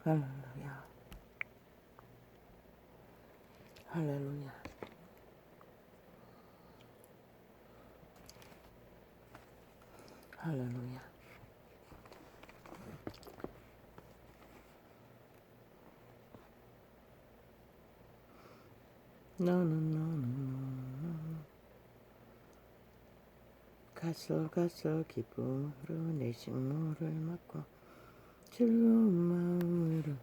할렐루야. 할렐루야. 할렐루야. 너는 가서 기쁨으로 내 식물을 맡고 즐거운 마음으로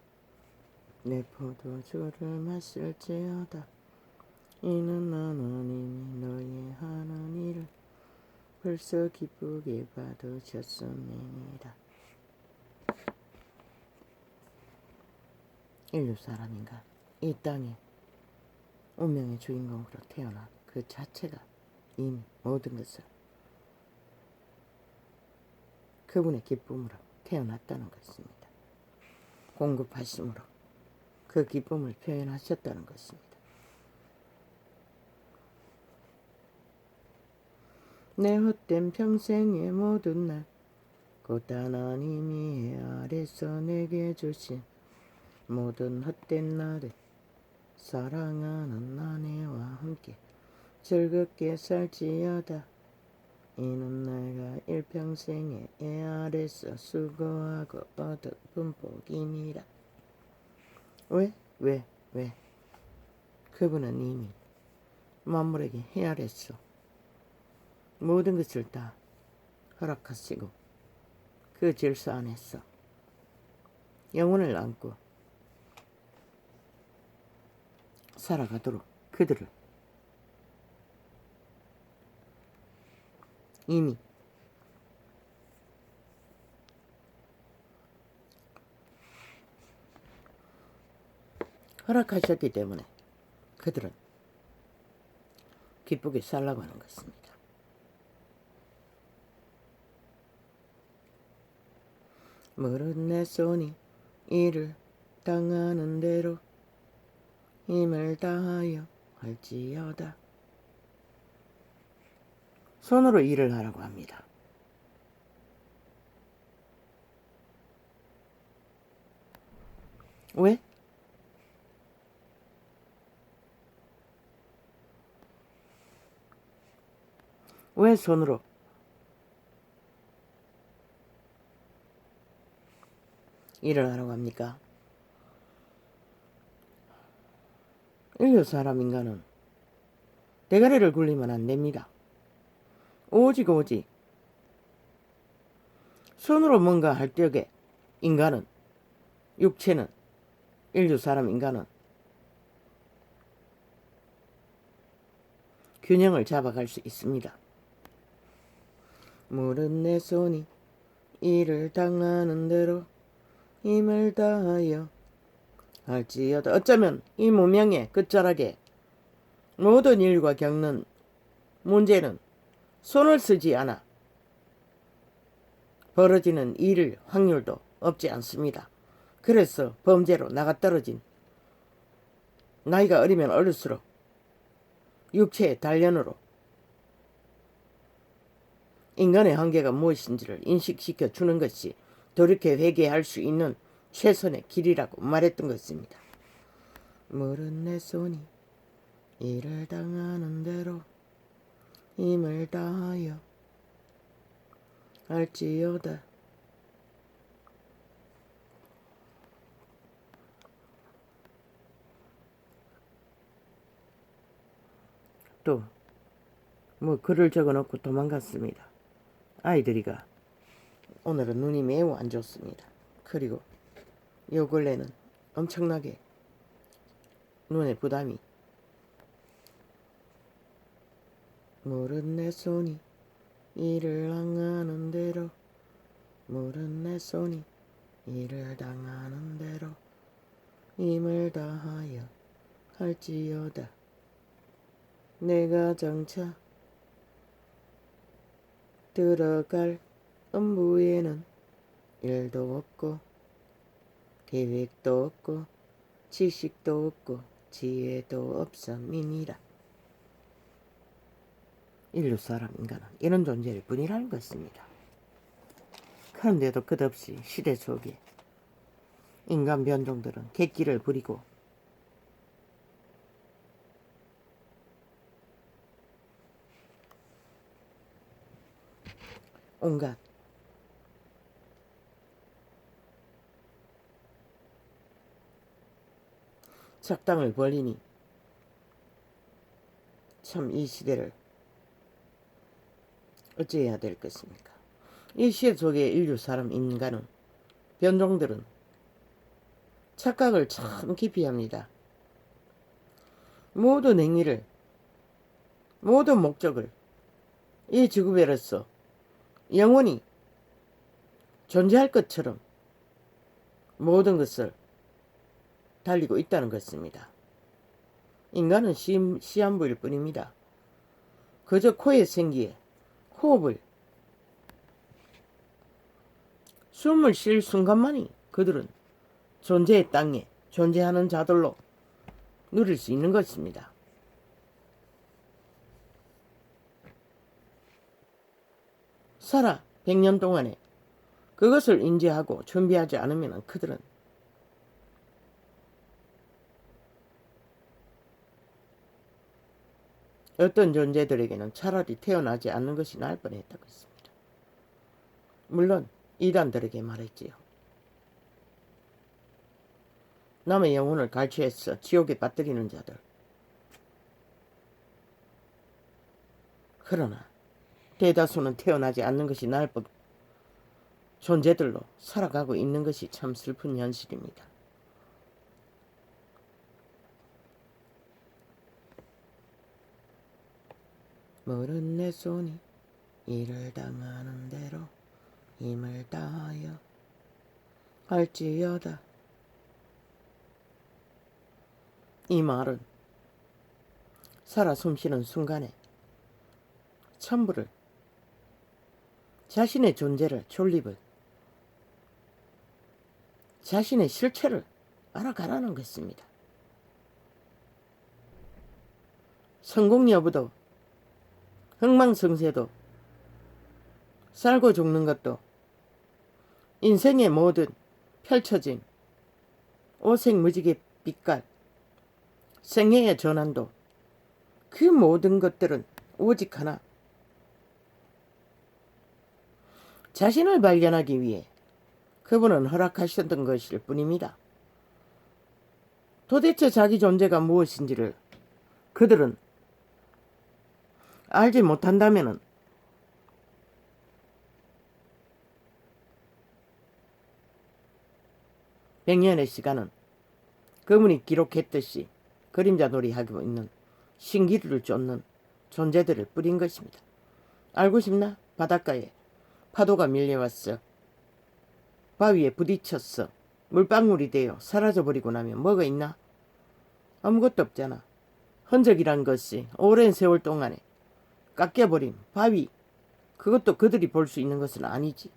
내 포도주를 마실지어다. 이는 하나님이 너희 하는 일을 벌써 기쁘게 받으셨음이니라. 인류 사람인가 이 땅에 운명의 주인공으로 태어난 그 자체가 이미 모든 것을 그분의 기쁨으로 태어났다는 것입니다. 공급하심으로 그 기쁨을 표현하셨다는 것입니다. 내 헛된 평생의 모든 날 곧 하나님이 아래서 내게 주신 모든 헛된 날에 사랑하는 아내와 함께 즐겁게 살지어다. 이는 내가 일평생에 애 아래서 수고하고 얻은 분복이니라. 왜? 그분은 이미 만물에게 해 아래서 모든 것을 다 허락하시고 그 질서 안에서 영혼을 안고 살아가도록 그들을 이미 허락하셨기 때문에 그들은 기쁘게 살라고 하는 것입니다. 물은 내 손이 일을 당하는 대로 힘을 다하여 할지어다. 손으로 일을 하라고 합니다. 왜? 왜 손으로? 일을 하라고 합니까? 인류 사람 인간은 대가리를 굴리면 안 됩니다. 오직 손으로 뭔가 할 적에 인간은 육체는 인류 사람 인간은 균형을 잡아갈 수 있습니다. 물은 내 손이 일을 당하는 대로 힘을 다하여 할지어다. 어쩌면 이 문명의 끝자락에 모든 인류가 겪는 문제는 손을 쓰지 않아 벌어지는 일 확률도 없지 않습니다. 그래서 범죄로 나가떨어진 나이가 어리면 어릴수록 육체의 단련으로 인간의 한계가 무엇인지를 인식시켜 주는 것이 돌이켜 회개할 수 있는 최선의 길이라고 말했던 것입니다. 물은 내 손이 일을 당하는 대로 힘을 다하여 할지어다. 또 글을 적어놓고 도망갔습니다. 아이들이가 오늘은 눈이 매우 안 좋습니다. 그리고 요 근래는 엄청나게 눈에 부담이. 물은 내 손이 일을 당하는 대로 물은 내 손이 일을 당하는 대로 힘을 다하여 할지어다. 내가 장차 들어갈 업무에는 일도 없고 계획도 없고 지식도 없고 지혜도 없음이니라. 인류 사람 인간은 이런 존재일 뿐이라는 것입니다. 그런데도 끝없이 시대 속에 인간 변종들은 객기를 부리고 온갖 작당을 벌리니 참 이 시대를 어찌해야 될 것입니까? 이 시대 속에 인류 사람 인간은 변종들은 착각을 참 깊이 합니다. 모든 행위를 모든 목적을 이 지구별로서 영원히 존재할 것처럼 모든 것을 달리고 있다는 것입니다. 인간은 시한부일 뿐입니다. 그저 코에 생기에 호흡을 숨을 쉴 순간만이 그들은 존재의 땅에 존재하는 자들로 누릴 수 있는 것입니다. 살아 100년 동안에 그것을 인지하고 준비하지 않으면 그들은 어떤 존재들에게는 차라리 태어나지 않는 것이 나을 뻔했다고 했습니다. 물론 이단들에게 말했지요. 남의 영혼을 갈취해서 지옥에 빠뜨리는 자들. 그러나 대다수는 태어나지 않는 것이 나을 법 존재들로 살아가고 있는 것이 참 슬픈 현실입니다. 물은 내 손이 일을 당하는 대로 힘을 다하여 할지어다. 이 말은 살아 숨쉬는 순간에 천부를 자신의 존재를 존립을 자신의 실체를 알아가라는 것입니다. 성공 여부도 흥망성쇠도 살고 죽는 것도 인생의 모든 펼쳐진 오색무지개 빛깔 생애의 전환도 그 모든 것들은 오직 하나 자신을 발견하기 위해 그분은 허락하셨던 것일 뿐입니다. 도대체 자기 존재가 무엇인지를 그들은 알지 못한다면은 백년의 시간은 그분이 기록했듯이 그림자 놀이하고 있는 신기루를 쫓는 존재들을 뿌린 것입니다. 알고 싶나? 바닷가에 파도가 밀려왔어. 바위에 부딪혔어. 물방울이 되어 사라져버리고 나면 뭐가 있나? 아무것도 없잖아. 흔적이란 것이 오랜 세월 동안에 깎여버린 바위, 그것도 그들이 볼 수 있는 것은 아니지.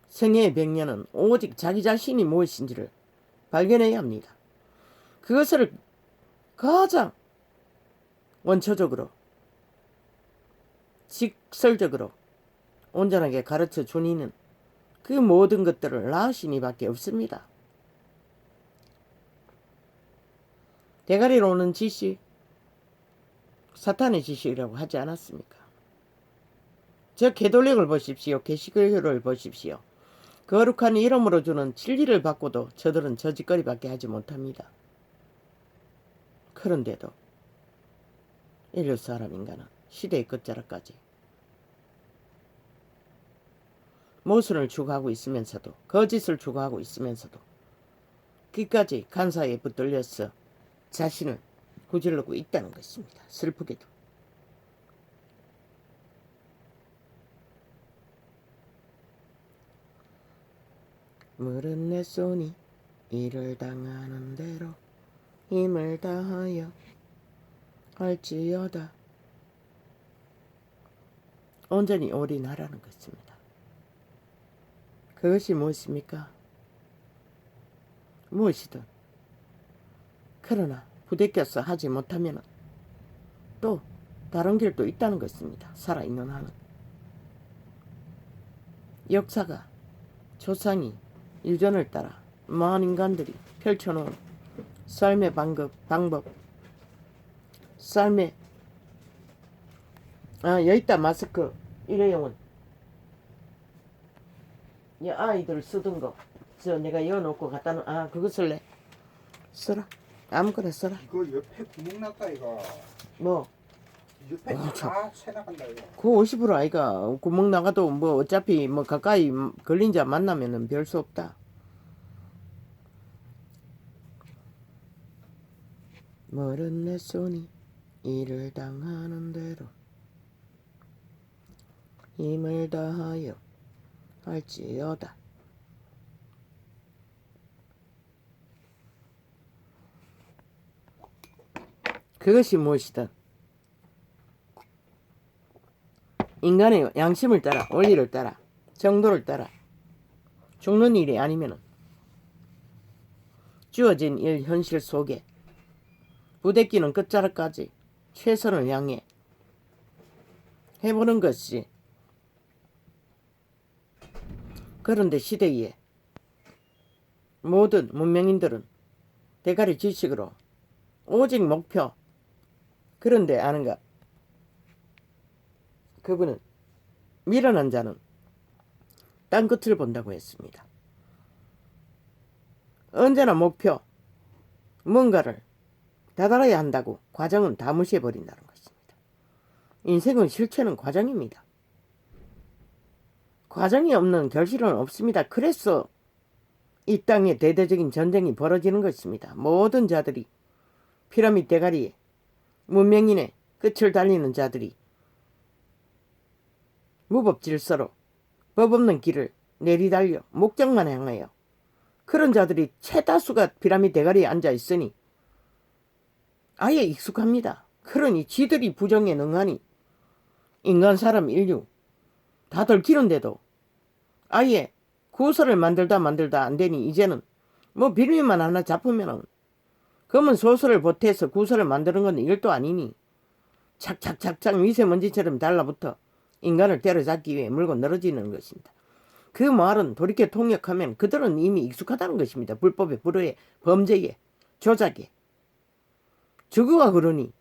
생애의 100년은 오직 자기 자신이 무엇인지를 발견해야 합니다. 그것을 가장 원초적으로 직설적으로 온전하게 가르쳐 준 이는 그 모든 것들을 낳으신 이밖에 없습니다. 대가리로 오는 지식, 사탄의 지식이라고 하지 않았습니까? 저 개돌력을 보십시오. 개시교를 보십시오. 거룩한 이름으로 주는 진리를 받고도 저들은 저짓거리밖에 하지 못합니다. 그런데도 인류 사람 인간은 시대의 끝자락까지 모순을 추구하고 있으면서도 거짓을 추구하고 있으면서도 끝까지 간사에 붙들려서 자신을 구질르고 있다는 것입니다. 슬프게도. 물은 내 손이 일을 당하는 대로 힘을 다하여 할지어다. 온전히 올인하라는 것입니다. 그것이 무엇입니까? 무엇이든. 그러나 부대껴서 하지 못하면 또 다른 길도 있다는 것입니다. 살아있는 한은. 역사가 조상이 유전을 따라 많은 인간들이 펼쳐놓은 삶의 방법 삶의 여기다 마스크 일회용은 이 아이들 쓰던 거 저 내가 이어놓고 갖다 놓 그거 쓸래? 써라. 아무거나 써라. 이거 옆에 구멍 났다 이거. 뭐 옆에 다새 나간다 이거. 그 50% 아이가 구멍 나가도 뭐 어차피 뭐 가까이 걸린 자 만나면은 별 수 없다. 멀은 내 손이 일을 당하는 대로 힘을 다하여 할지어다. 그것이 무엇이든 인간의 양심을 따라 원리를 따라 정도를 따라 죽는 일이 아니면은 주어진 일 현실 속에 부대끼는 끝자락까지 최선을 향해 해보는 것이 그런데 시대에 모든 문명인들은 대가리 지식으로 오직 목표 그런데 아는가 그분은 미련한 자는 땅 끝을 본다고 했습니다. 언제나 목표 뭔가를 다다라야 한다고 과정은 다 무시해버린다는 것입니다. 인생은 실체는 과정입니다. 과정이 없는 결실은 없습니다. 그래서 이 땅에 대대적인 전쟁이 벌어지는 것입니다. 모든 자들이 피라미드 대가리에 문명인의 끝을 달리는 자들이 무법질서로 법 없는 길을 내리달려 목적만 향하여 그런 자들이 최다수가 피라미드 대가리에 앉아 있으니 아예 익숙합니다. 그러니 지들이 부정에 능하니 인간 사람 인류 다 들키는데도 아예 구설을 만들다 안 되니 이제는 뭐 빌미만 하나 잡으면은 그러면 소설을 보태서 구설을 만드는 건 일도 아니니 착착착착 미세먼지처럼 달라붙어 인간을 때려잡기 위해 물고 늘어지는 것입니다. 그 말은 돌이켜 통역하면 그들은 이미 익숙하다는 것입니다. 불법에 불의에 범죄에 조작에 저거가 그러니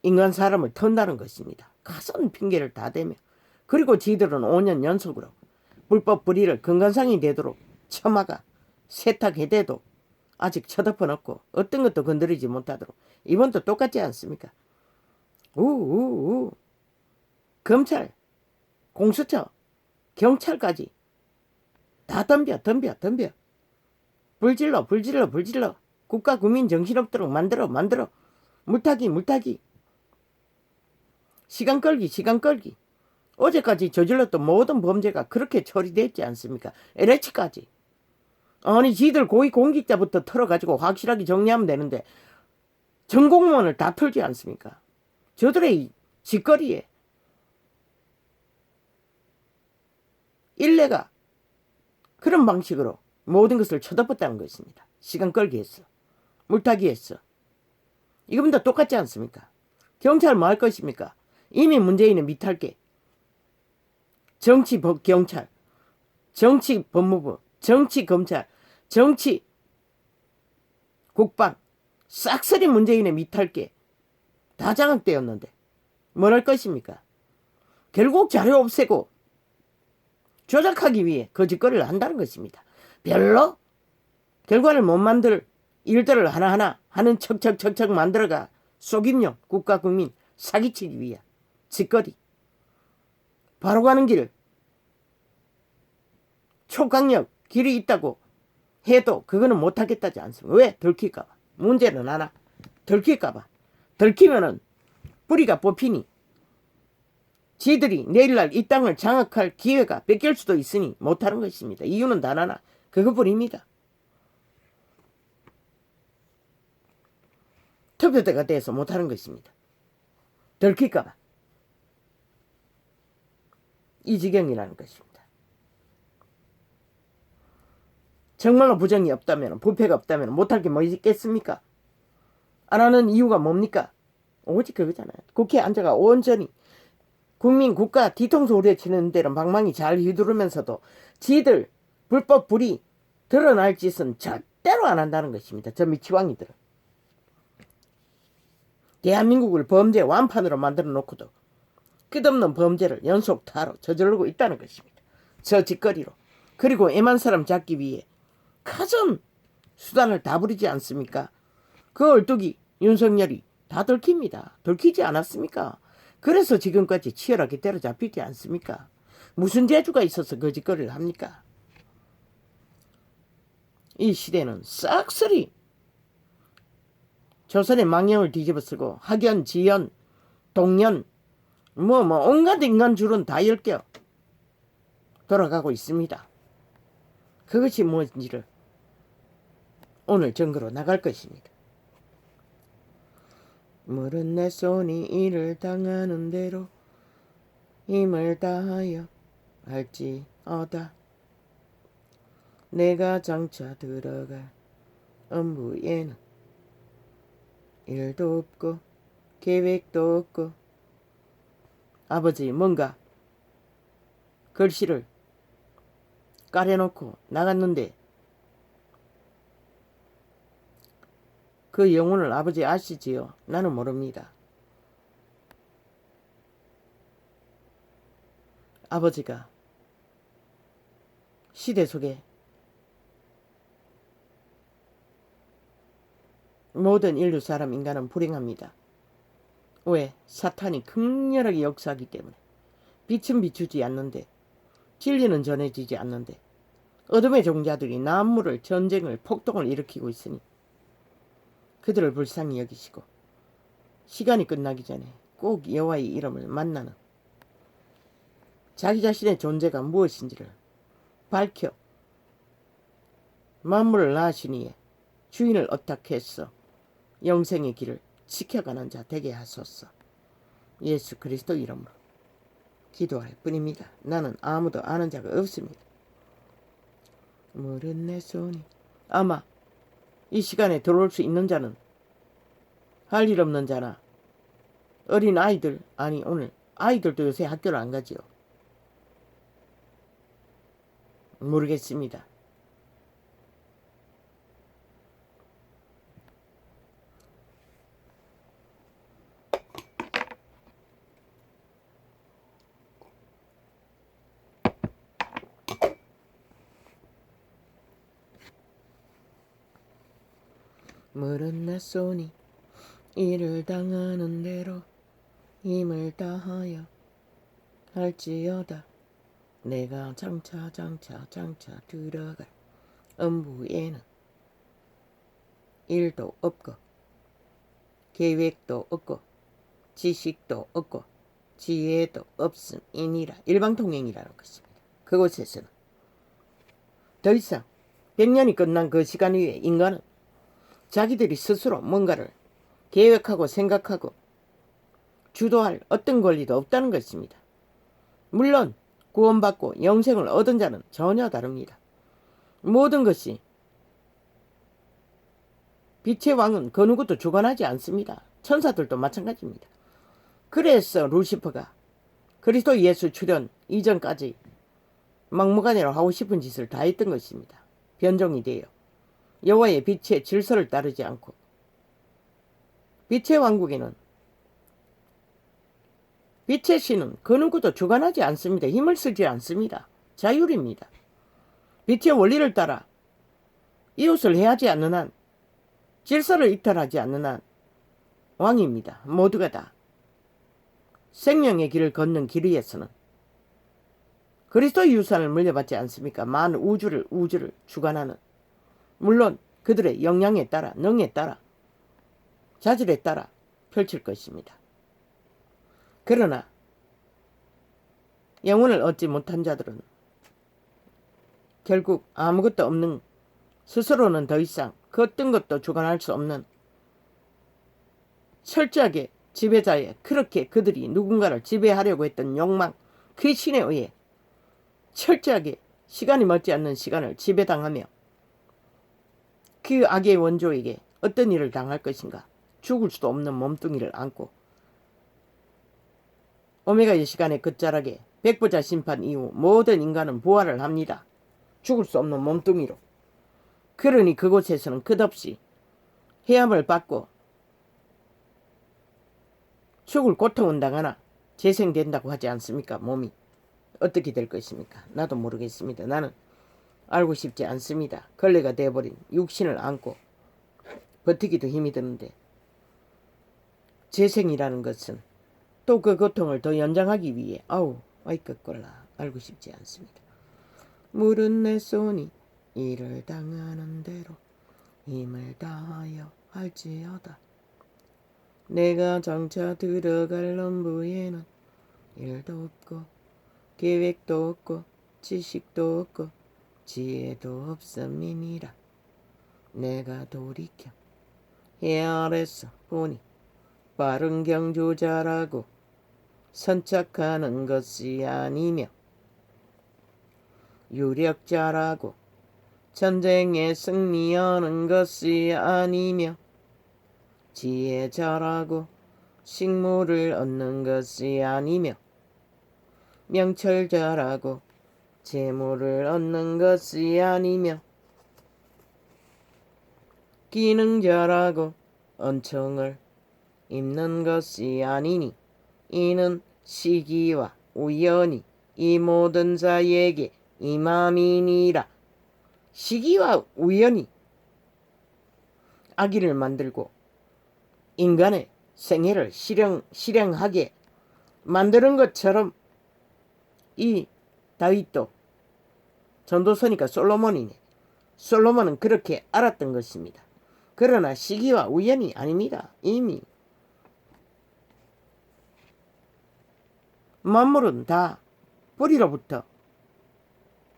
인간 사람을 턴다는 것입니다. 가선 핑계를 다 대며 그리고 지들은 5년 연속으로 불법 불의를 근간상이 되도록 처마가 세탁해대도 아직 쳐덮어놓고 어떤 것도 건드리지 못하도록 이번도 똑같지 않습니까? 검찰, 공수처, 경찰까지 다 덤벼 불질러 국가 국민 정신없도록 만들어 물타기 시간 끌기 어제까지 저질렀던 모든 범죄가 그렇게 처리됐지 않습니까? LH까지 아니 지들 고위 공직자부터 털어가지고 확실하게 정리하면 되는데 전 공무원을 다 털지 않습니까? 저들의 짓거리에 일례가 그런 방식으로 모든 것을 쳐덮었다는 것입니다. 시간 끌기 했어. 물타기 했어. 이거보다 똑같지 않습니까? 경찰 뭐 할 것입니까? 이미 문재인의 미탈게 정치 경찰, 정치 법무부, 정치 검찰, 정치 국방 싹쓸이 문재인의 미탈게 다 장악되었는데 뭘 할 것입니까? 결국 자료 없애고 조작하기 위해 거짓거리를 한다는 것입니다. 별로 결과를 못 만들 일들을 하나하나 하는 척척 만들어가 속임용 국가 국민 사기치기 위한 짓거리 바로 가는 길 초강력 길이 있다고 해도 그거는 못하겠다지 않습니까? 왜? 들킬까봐. 문제는 하나 들킬까봐. 들키면은 뿌리가 뽑히니 지들이 내일날 이 땅을 장악할 기회가 뺏길 수도 있으니 못하는 것입니다. 이유는 단 하나 그것뿐입니다. 투표대가 돼서 못하는 것입니다. 들킬까봐. 이 지경이라는 것입니다. 정말로 부정이 없다면 부패가 없다면 못할 게 뭐 있겠습니까? 안 하는 이유가 뭡니까? 오직 그거잖아요. 국회에 앉아가 온전히 국민 국가 뒤통수 후려치는 데는 방망이 잘 휘두르면서도 지들 불법 불이 드러날 짓은 절대로 안 한다는 것입니다. 저 미치광이들은. 대한민국을 범죄 완판으로 만들어 놓고도 끝없는 범죄를 연속타로 저지르고 있다는 것입니다. 저 짓거리로. 그리고 애만 사람 잡기 위해 가전 수단을 다 부리지 않습니까? 그 얼뚝이 윤석열이 다 들킵니다. 들키지 않았습니까? 그래서 지금까지 치열하게 때려잡히지 않습니까? 무슨 재주가 있어서 그 짓거리를 합니까? 이 시대는 싹쓸이 조선의 망령을 뒤집어쓰고 학연, 지연, 동연 온갖 인간 줄은 다 엮여 돌아가고 있습니다. 그것이 뭔지를 오늘 증거로 나갈 것입니다. 물은 내 손이 이를 당하는 대로 힘을 다하여 할지어다. 내가 장차 들어갈 업무에는 일도 없고 계획도 없고. 아버지 뭔가 글씨를 까려놓고 나갔는데 그 영혼을 아버지 아시지요? 나는 모릅니다. 아버지가 시대 속에 모든 인류 사람 인간은 불행합니다. 왜? 사탄이 극렬하게 역사하기 때문에. 빛은 비추지 않는데 진리는 전해지지 않는데 어둠의 종자들이 난무를 전쟁을 폭동을 일으키고 있으니 그들을 불쌍히 여기시고 시간이 끝나기 전에 꼭 여호와의 이름을 만나는 자기 자신의 존재가 무엇인지를 밝혀 만물을 낳으신 이에 주인을 어떻게했어 영생의 길을 지켜가는 자 되게 하소서. 예수 그리스도 이름으로 기도할 뿐입니다. 나는 아무도 아는 자가 없습니다. 물은 내 손이. 아마 이 시간에 들어올 수 있는 자는 할 일 없는 자나 어린 아이들, 아니 오늘 아이들도 요새 학교를 안 가지요. 모르겠습니다. 물은 내 손이 이를 당하는 대로 힘을 다하여 할지어다. 내가 장차 들어갈 업무에는 일도 없고 계획도 없고 지식도 없고 지혜도 없음이니라. 일방통행이라는 것입니다. 그곳에서는 더 이상 100년이 끝난 그 시간 위에 인간은 자기들이 스스로 뭔가를 계획하고 생각하고 주도할 어떤 권리도 없다는 것입니다. 물론 구원받고 영생을 얻은 자는 전혀 다릅니다. 모든 것이 빛의 왕은 그 누구도 주관하지 않습니다. 천사들도 마찬가지입니다. 그래서 루시퍼가 그리스도 예수 출현 이전까지 막무가내로 하고 싶은 짓을 다 했던 것입니다. 변종이 되어 여호와의 빛의 질서를 따르지 않고. 빛의 왕국에는 빛의 신은 그 누구도 주관하지 않습니다. 힘을 쓰지 않습니다. 자율입니다. 빛의 원리를 따라 이웃을 해하지 않는 한, 질서를 이탈하지 않는 한 왕입니다. 모두가 다. 생명의 길을 걷는 길 위에서는 그리스도의 유산을 물려받지 않습니까? 만 우주를 주관하는. 물론 그들의 역량에 따라, 능에 따라, 자질에 따라 펼칠 것입니다. 그러나 영혼을 얻지 못한 자들은 결국 아무것도 없는, 스스로는 더 이상 그 어떤 것도 주관할 수 없는 철저하게 지배자의, 그렇게 그들이 누군가를 지배하려고 했던 욕망, 그 신에 의해 철저하게 시간이 멀지 않는 시간을 지배당하며 그 악의 원조에게 어떤 일을 당할 것인가, 죽을 수도 없는 몸뚱이를 안고 오메가의 시간의 끝자락에 백보자 심판 이후 모든 인간은 부활을 합니다. 죽을 수 없는 몸뚱이로. 그러니 그곳에서는 끝없이 해함을 받고 죽을 고통은 당하나 재생된다고 하지 않습니까? 몸이 어떻게 될 것입니까? 나도 모르겠습니다. 나는 알고 싶지 않습니다. 걸레가 돼버린 육신을 안고 버티기도 힘이 드는데 재생이라는 것은 또 그 고통을 더 연장하기 위해 아이껏 알고 싶지 않습니다. 물은 내 손이 이를 당하는 대로 힘을 다하여 할지어다. 내가 장차 들어갈 넘부에는 일도 없고 계획도 없고 지식도 없고 지혜도 없음이니라. 내가 돌이켜 해 아래서 보니 빠른 경주자라고 선착하는 것이 아니며 유력자라고 전쟁에 승리하는 것이 아니며 지혜자라고 식물을 얻는 것이 아니며 명철자라고 재물을 얻는 것이 아니며 기능자라고恩총을 입는 것이 아니니 이는 시기와 우연이 이 모든 자에게 임함이니라. 시기와 우연이 아기를 만들고 인간의 생애를 실행하게 만드는 것처럼 이 다윗도 전도서니까 솔로몬이네. 솔로몬은 그렇게 알았던 것입니다. 그러나 시기와 우연이 아닙니다. 이미 만물은 다 뿌리로부터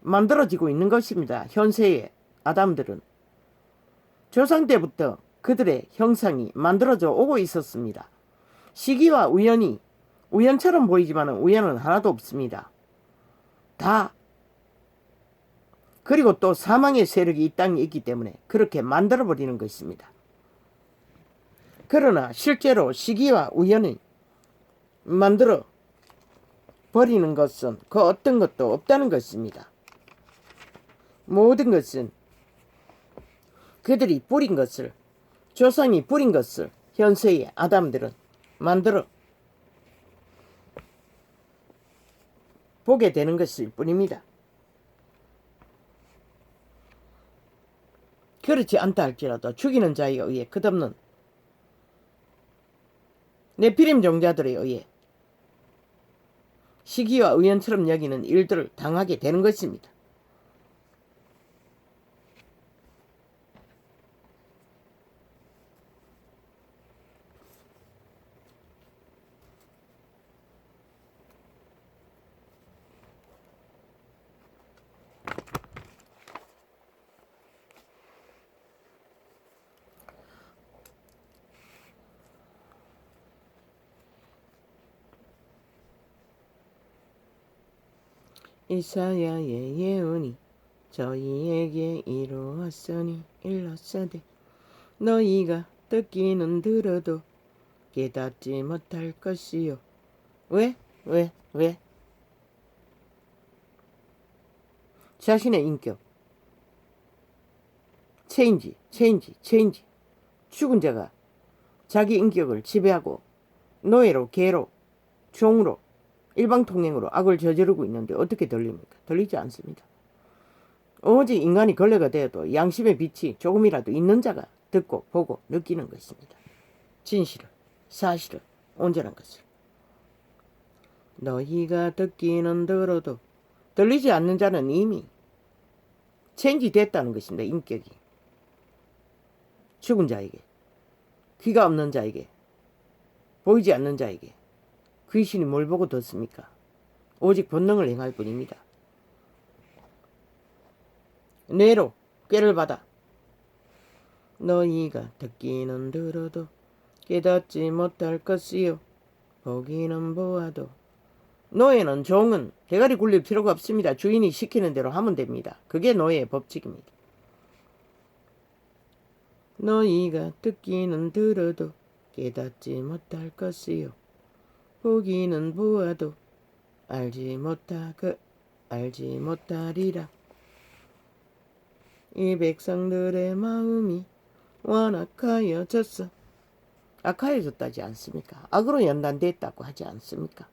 만들어지고 있는 것입니다. 현세의 아담들은 조상 때부터 그들의 형상이 만들어져 오고 있었습니다. 시기와 우연이 우연처럼 보이지만 우연은 하나도 없습니다. 다 그리고 또 사망의 세력이 이 땅에 있기 때문에 그렇게 만들어버리는 것입니다. 그러나 실제로 시기와 우연이 만들어 버리는 것은 그 어떤 것도 없다는 것입니다. 모든 것은 그들이 뿌린 것을, 조상이 뿌린 것을 현세의 아담들은 만들어 보게 되는 것일 뿐입니다. 그렇지 않다 할지라도 죽이는 자에 의해 끝없는 네피림 종자들에 의해 시기와 우연처럼 여기는 일들을 당하게 되는 것입니다. 이사야의 예언이 저희에게 이루었으니 일렀으되 너희가 듣기는 들어도 깨닫지 못할 것이요. 왜? 자신의 인격 체인지. 죽은 자가 자기 인격을 지배하고 노예로, 개로, 종으로, 일방통행으로 악을 저지르고 있는데 어떻게 들립니까? 들리지 않습니다. 오직 인간이 걸레가 되어도 양심의 빛이 조금이라도 있는 자가 듣고 보고 느끼는 것입니다. 진실을, 사실을, 온전한 것을. 너희가 듣기는 들어도 들리지 않는 자는 이미 체인지 됐다는 것입니다. 인격이. 죽은 자에게, 귀가 없는 자에게, 보이지 않는 자에게 귀신이 뭘 보고 듣습니까? 오직 본능을 행할 뿐입니다. 뇌로 꾀를 받아 너희가 듣기는 들어도 깨닫지 못할 것이요 보기는 보아도. 노예는 종은 대가리 굴릴 필요가 없습니다. 주인이 시키는 대로 하면 됩니다. 그게 노예의 법칙입니다. 너희가 듣기는 들어도 깨닫지 못할 것이요 보기는 보아도 알지 못하리라. 이 백성들의 마음이 완악하여졌어. 악하여졌다지 않습니까? 악으로 연단됐다고 하지 않습니까?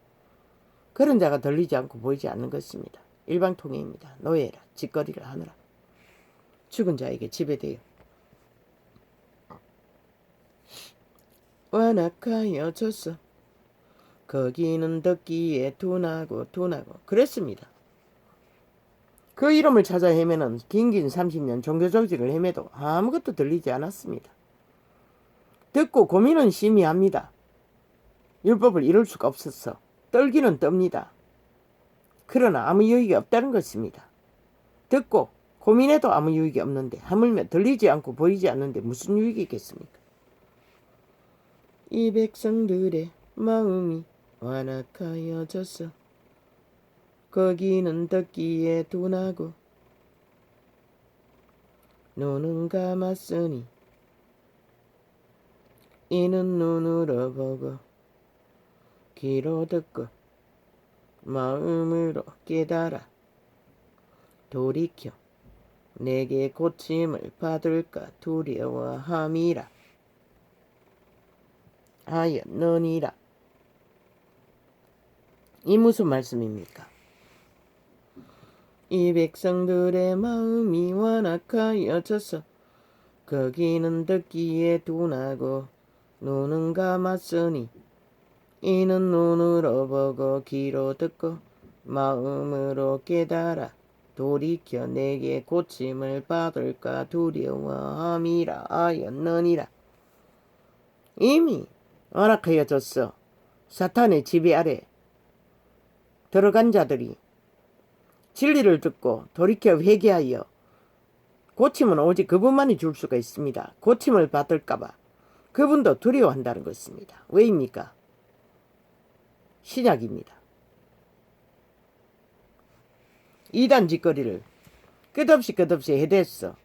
그런 자가 들리지 않고 보이지 않는 것입니다. 일방통행입니다. 노예라, 짓거리를 하느라. 죽은 자에게 지배되어 완악하여졌어. 거기는 듣기에 둔하고 그랬습니다. 그 이름을 찾아 헤매는 긴긴 30년 종교조직을 헤매도 아무것도 들리지 않았습니다. 듣고 고민은 심히 합니다. 율법을 이룰 수가 없어서 떨기는 떱니다. 그러나 아무 유익이 없다는 것입니다. 듣고 고민해도 아무 유익이 없는데 하물며 들리지 않고 보이지 않는데 무슨 유익이 있겠습니까? 이 백성들의 마음이 완악하여졌어. 거기는 듣기에 둔하고 눈은 감았으니 이는 눈으로 보고 귀로 듣고 마음으로 깨달아 돌이켜 내게 고침을 받을까 두려워함이라 하였느니라. 이 무슨 말씀입니까? 이 백성들의 마음이 완악하여졌어. 거기는 듣기에 둔하고 눈은 감았으니 이는 눈으로 보고 귀로 듣고 마음으로 깨달아 돌이켜 내게 고침을 받을까 두려워함이라 하였느니라. 이미 완악하여졌어. 사탄의 지배 아래 들어간 자들이 진리를 듣고 돌이켜 회개하여 고침은 오직 그분만이 줄 수가 있습니다. 고침을 받을까봐 그분도 두려워한다는 것입니다. 왜입니까? 신약입니다. 이단 짓거리를 끝없이 해댔어.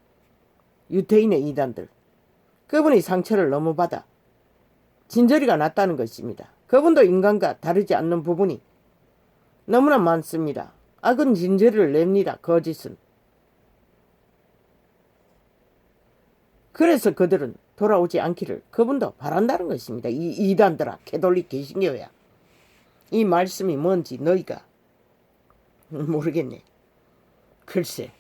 유태인의 이단들. 그분이 상처를 너무 받아 진저리가 났다는 것입니다. 그분도 인간과 다르지 않는 부분이 너무나 많습니다. 악은 진저리를 냅니다. 거짓은. 그래서 그들은 돌아오지 않기를 그분도 바란다는 것입니다. 이 이단들아, 캐톨릭 개신교야. 이 말씀이 뭔지 너희가 모르겠네. 글쎄.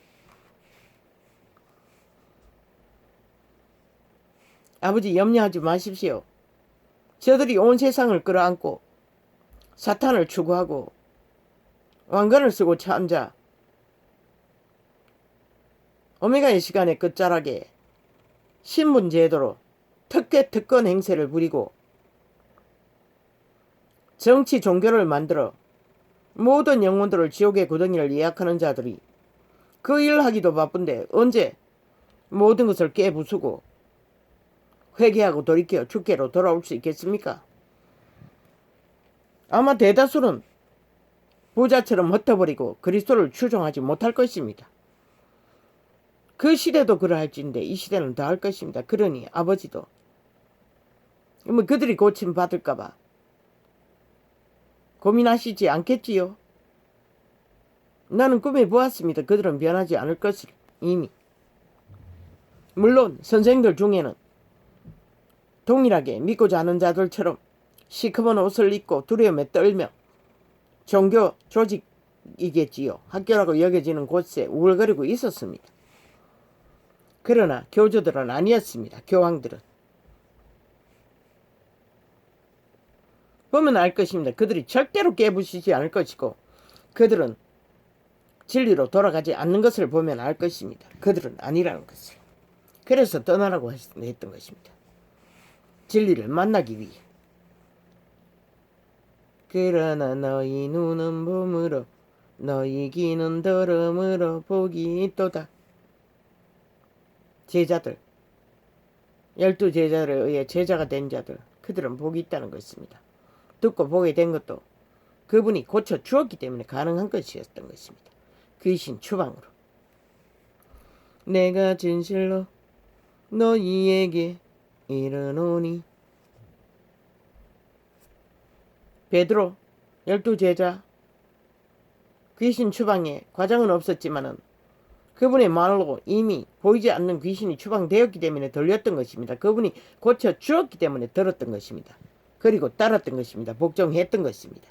아버지 염려하지 마십시오. 저들이 온 세상을 끌어안고 사탄을 추구하고 왕관을 쓰고 앉아 오메가의 시간의 끝자락에 신분 제도로 특권 행세를 부리고 정치 종교를 만들어 모든 영혼들을 지옥의 구덩이를 예약하는 자들이 그 일을 하기도 바쁜데 언제 모든 것을 깨부수고 회개하고 돌이켜 주께로 돌아올 수 있겠습니까? 아마 대다수는 부자처럼 흩어버리고 그리스도를 추종하지 못할 것입니다. 그 시대도 그러할진데 이 시대는 더 할 것입니다. 그러니 아버지도 그들이 고침 받을까봐 고민하시지 않겠지요? 나는 꿈에 보았습니다. 그들은 변하지 않을 것을 이미. 물론 선생들 중에는 동일하게 믿고자 하는 자들처럼 시커먼 옷을 입고 두려움에 떨며 종교 조직이겠지요. 학교라고 여겨지는 곳에 우울거리고 있었습니다. 그러나 교주들은 아니었습니다. 교황들은. 보면 알 것입니다. 그들이 절대로 깨부시지 않을 것이고 그들은 진리로 돌아가지 않는 것을 보면 알 것입니다. 그들은 아니라는 것을. 그래서 떠나라고 했던 것입니다. 진리를 만나기 위해. 그러나 너희 눈은 봄으로 너희 귀는 들음으로 복이 있도다. 제자들, 12제자들에 의해 제자가 된 자들, 그들은 복이 있다는 것입니다. 듣고 보게 된 것도 그분이 고쳐 주었기 때문에 가능한 것이었던 것입니다. 귀신 추방으로. 내가 진실로 너희에게 이르노니 베드로 12제자 귀신 추방에 과정은 없었지만은 그분의 말로 이미 보이지 않는 귀신이 추방되었기 때문에 들렸던 것입니다. 그분이 고쳐 주었기 때문에 들었던 것입니다. 그리고 따랐던 것입니다. 복종했던 것입니다.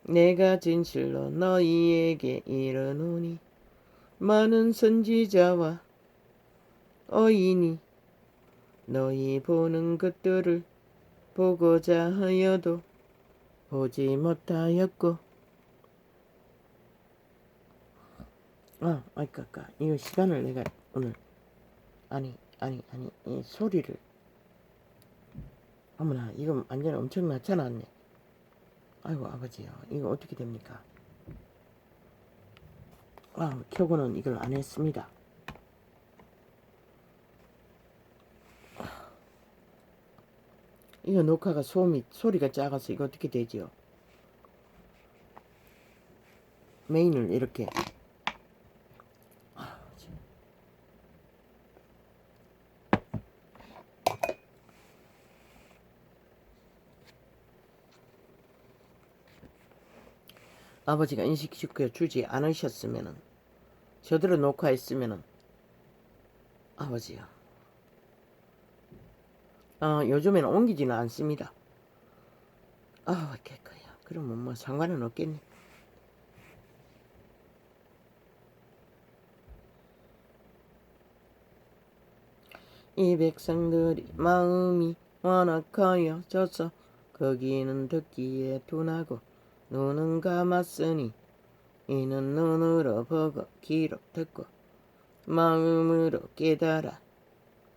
내가 진실로 너희에게 이르노니 많은 선지자와 어인이 너희 보는 것들을 보고자 하여도 보지 못하였고 아까 이거 시간을 내가 오늘 아니 이 소리를 어머나 이거 완전 엄청 낮춰놨네. 아이고 아버지요 이거 어떻게 됩니까? 켜고는 이걸 안 했습니다. 이거 녹화가 소리가 작아서 이거 어떻게 되지요? 메인을 이렇게 아버지가 인식시켜 주지 않으셨으면은 저대로 녹화했으면은 아버지요 요즘에는 옮기지는 않습니다. 어떡해요. 그러면 뭐 상관은 없겠네. 이 백성들이 마음이 완악하여져서 거기는 듣기에 둔하고 눈은 감았으니 이는 눈으로 보고 귀로 듣고 마음으로 깨달아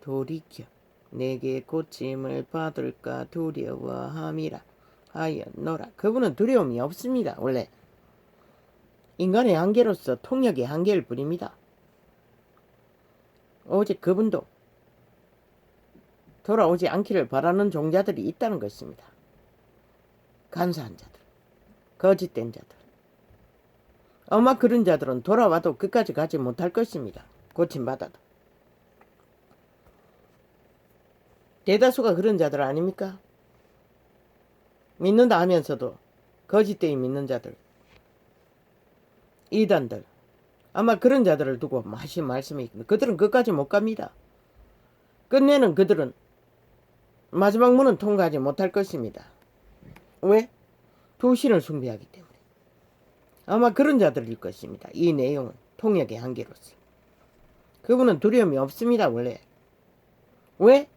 돌이켜 내게 고침을 받을까 두려워함이라 하였노라. 그분은 두려움이 없습니다. 원래 인간의 한계로서 통역의 한계일 뿐입니다. 오직 그분도 돌아오지 않기를 바라는 종자들이 있다는 것입니다. 간사한 자들, 거짓된 자들. 아마 그런 자들은 돌아와도 끝까지 가지 못할 것입니다. 고침받아도. 대다수가 그런 자들 아닙니까? 믿는다 하면서도 거짓되이 믿는 자들, 이단들. 아마 그런 자들을 두고 하신 말씀이 있습니다. 그들은 끝까지 못 갑니다. 끝내는 그들은 마지막 문은 통과하지 못할 것입니다. 왜? 두 신을 숭배하기 때문에. 아마 그런 자들일 것입니다. 이 내용은 통역의 한계로서. 그분은 두려움이 없습니다. 원래. 왜?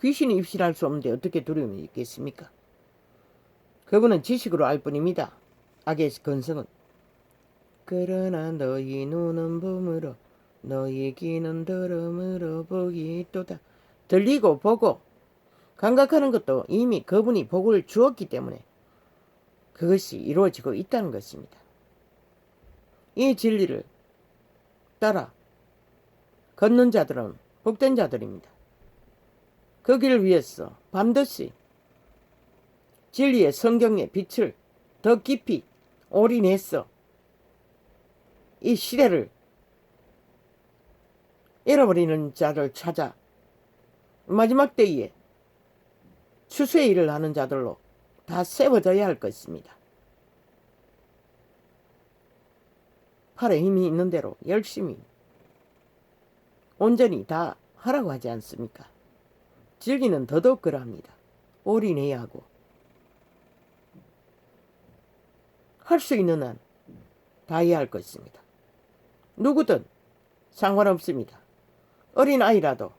귀신이 입실할 수 없는데 어떻게 두려움이 있겠습니까? 그분은 지식으로 알 뿐입니다. 악의 근성은. 그러나 너희 눈은 봄으로 너희 귀는 들음으로 복이 있도다. 들리고 보고 감각하는 것도 이미 그분이 복을 주었기 때문에 그것이 이루어지고 있다는 것입니다. 이 진리를 따라 걷는 자들은 복된 자들입니다. 그 길을 위해서 반드시 진리의 성경의 빛을 더 깊이 올인해서 이 시대를 잃어버리는 자를 찾아 마지막 때에 추수의 일을 하는 자들로 다 세워져야 할 것입니다. 팔에 힘이 있는 대로 열심히 온전히 다 하라고 하지 않습니까? 진리는 더더욱 그러합니다. 올인해야 하고 할 수 있는 한 다 해야 할 것입니다. 누구든 상관없습니다. 어린아이라도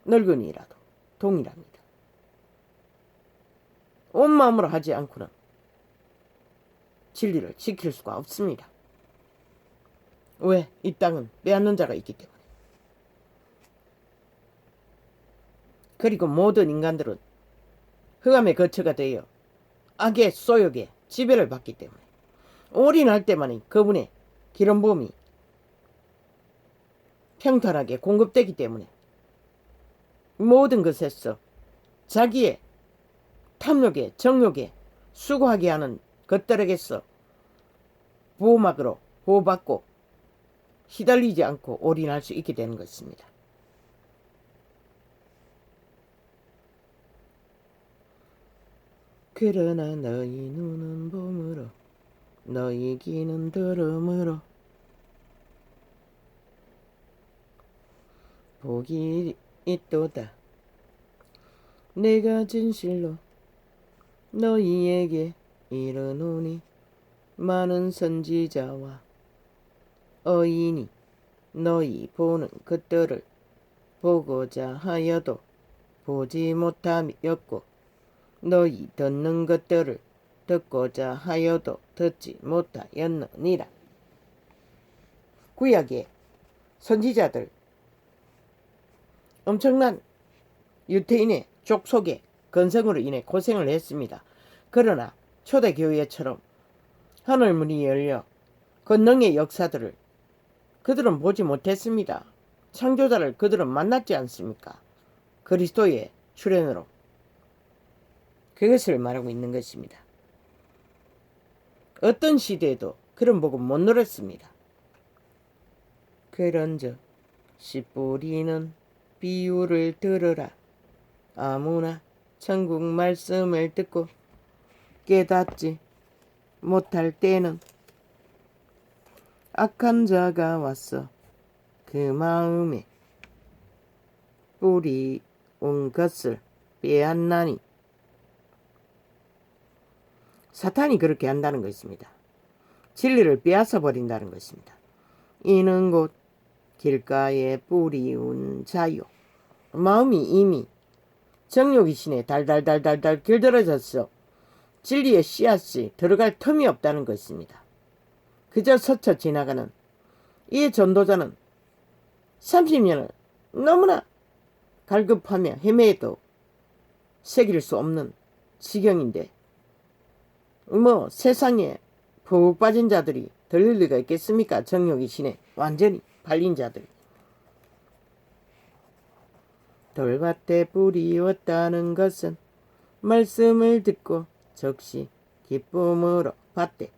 늙은이라도 동일합니다. 온 마음으로 하지 않고는 진리를 지킬 수가 없습니다. 왜? 이 땅은 빼앗는 자가 있기 때문에. 그리고 모든 인간들은 흑암의 거처가 되어 악의 소욕에 지배를 받기 때문에 올인할 때만이 그분의 기름 부음이 평탄하게 공급되기 때문에 모든 것에서 자기의 탐욕에 정욕에 수고하게 하는 것들에게서 보호막으로 보호받고 시달리지 않고 올인할 수 있게 되는 것입니다. 그러나 너희 눈은 봄으로 너희 귀는 들음으로 복이 있도다. 내가 진실로 너희에게 이르노니 많은 선지자와 어인이 너희 보는 것들을 보고자 하여도 보지 못하였고 너희 듣는 것들을 듣고자 하여도 듣지 못하였느니라. 구약의 선지자들 엄청난 유태인의 족속의 건성으로 인해 고생을 했습니다. 그러나 초대교회처럼 하늘문이 열려 권능의 역사들을 그들은 보지 못했습니다. 창조자를 그들은 만났지 않습니까? 그리스도의 출현으로 그것을 말하고 있는 것입니다. 어떤 시대에도 그런 복음 못 누렸습니다. 그런즉 씨 뿌리는 비유를 들으라. 아무나 천국 말씀을 듣고 깨닫지 못할 때는 악한 자가 왔어 그 마음에 뿌리운 것을 빼앗나니. 사탄이 그렇게 한다는 것입니다. 진리를 빼앗아 버린다는 것입니다. 이는 곧 길가에 뿌리운 자요 마음이 이미 정욕의 신에 달달달달달 길들어졌어 진리의 씨앗이 들어갈 틈이 없다는 것입니다. 그저 스쳐 지나가는 이 전도자는 30년을 너무나 갈급하며 헤매도 새길 수 없는 지경인데 세상에 푹 빠진 자들이 들릴 리가 있겠습니까? 정욕의 신에 완전히 팔린 자들. 돌밭에 뿌리웠다는 것은 말씀을 듣고 즉시 기쁨으로 받되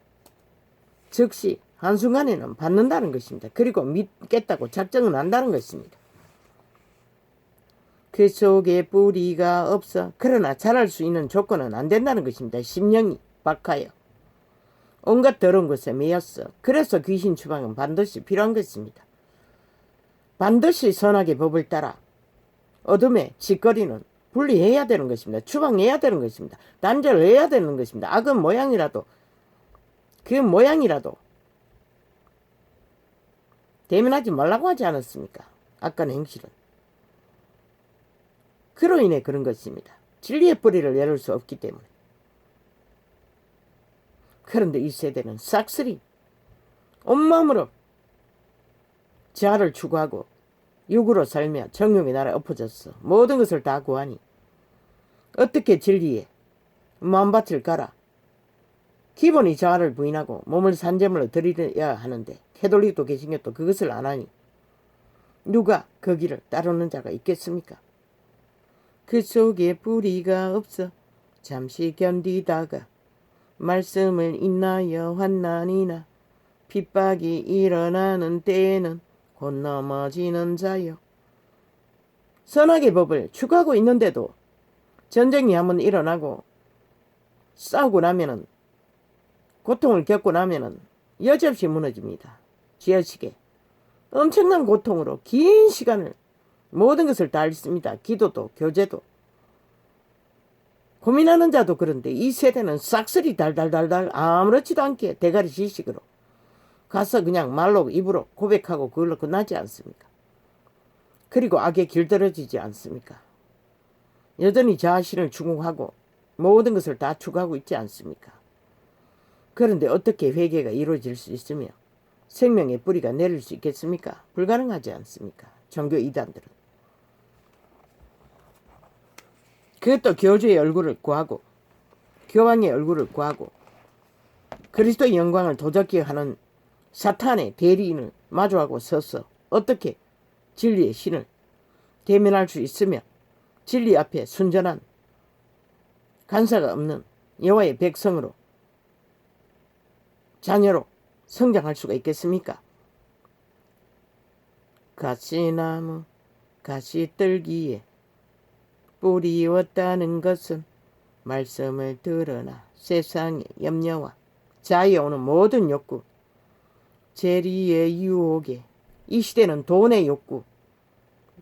즉시 한순간에는 받는다는 것입니다. 그리고 믿겠다고 작정은 한다는 것입니다. 그 속에 뿌리가 없어 그러나 자랄 수 있는 조건은 안 된다는 것입니다. 심령이 박하여 온갖 더러운 것에 매였어. 그래서 귀신 추방은 반드시 필요한 것입니다. 반드시 선악의 법을 따라 어둠의 짓거리는 분리해야 되는 것입니다. 추방해야 되는 것입니다. 단절해야 되는 것입니다. 악은 모양이라도 그 모양이라도 대면하지 말라고 하지 않았습니까? 악한 행실은. 그로 인해 그런 것입니다. 진리의 뿌리를 내릴 수 없기 때문에. 그런데 이 세대는 싹쓸이 온마음으로 자아를 추구하고 육으로 살며 정욕의 나라에 엎어졌어. 모든 것을 다 구하니 어떻게 진리에 마음밭을 깔아 기본이 자아를 부인하고 몸을 산재물로 드려야 하는데 캐톨릭도 개신교도 그것을 안 하니 누가 그 길을 따르는 자가 있겠습니까? 그 속에 뿌리가 없어 잠시 견디다가 말씀을 인하여 환난이나 핍박이 일어나는 때에는 곧 넘어지는 자요. 선악의 법을 추구하고 있는데도 전쟁이 한번 일어나고 싸우고 나면은 고통을 겪고 나면은 여지없이 무너집니다. 지어지게 엄청난 고통으로 긴 시간을 모든 것을 다 잃습니다. 기도도 교제도 고민하는 자도. 그런데 이 세대는 싹쓸이 달달달달 아무렇지도 않게 대가리 지식으로 가서 그냥 말로 입으로 고백하고 그걸로 끝나지 않습니까? 그리고 악에 길들여지지 않습니까? 여전히 자신을 추구하고 모든 것을 다 추구하고 있지 않습니까? 그런데 어떻게 회개가 이루어질 수 있으며 생명의 뿌리가 내릴 수 있겠습니까? 불가능하지 않습니까? 종교 이단들은. 그것도 교주의 얼굴을 구하고 교황의 얼굴을 구하고 그리스도의 영광을 도적히 하는 사탄의 대리인을 마주하고 서서 어떻게 진리의 신을 대면할 수 있으며 진리 앞에 순전한 간사가 없는 여호와의 백성으로 자녀로 성장할 수가 있겠습니까? 가시나무 가시떨기에 뿌리웠다는 것은 말씀을 들으나 세상의 염려와 자유에 오는 모든 욕구, 재리의 유혹에, 이 시대는 돈의 욕구,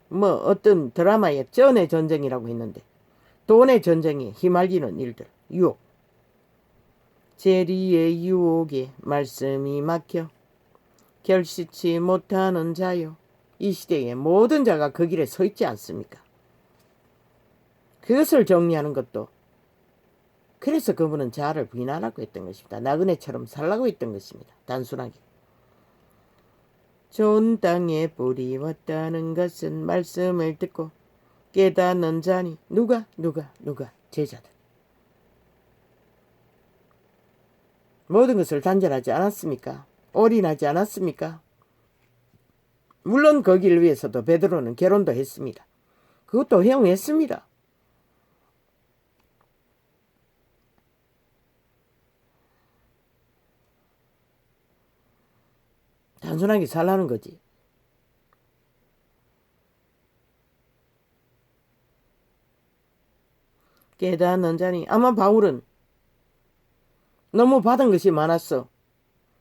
뭐 어떤 드라마에 전의 전쟁이라고 했는데 돈의 전쟁에 휘말리는 일들, 유혹, 재리의 유혹에 말씀이 막혀 결시치 못하는 자요. 이 시대의 모든 자가 그 길에 서 있지 않습니까? 그것을 정리하는 것도, 그래서 그분은 자아를 부인하라고 했던 것입니다. 나그네처럼 살라고 했던 것입니다. 단순하게. 좋은 땅에 뿌리 왔다는 것은 말씀을 듣고 깨닫는 자니 누가 제자들. 모든 것을 단절하지 않았습니까? 올인하지 않았습니까? 물론 거기를 위해서도 베드로는 결혼도 했습니다. 그것도 허용했습니다. 단순하게 살라는 거지. 깨닫는 자니, 아마 바울은 너무 받은 것이 많았어.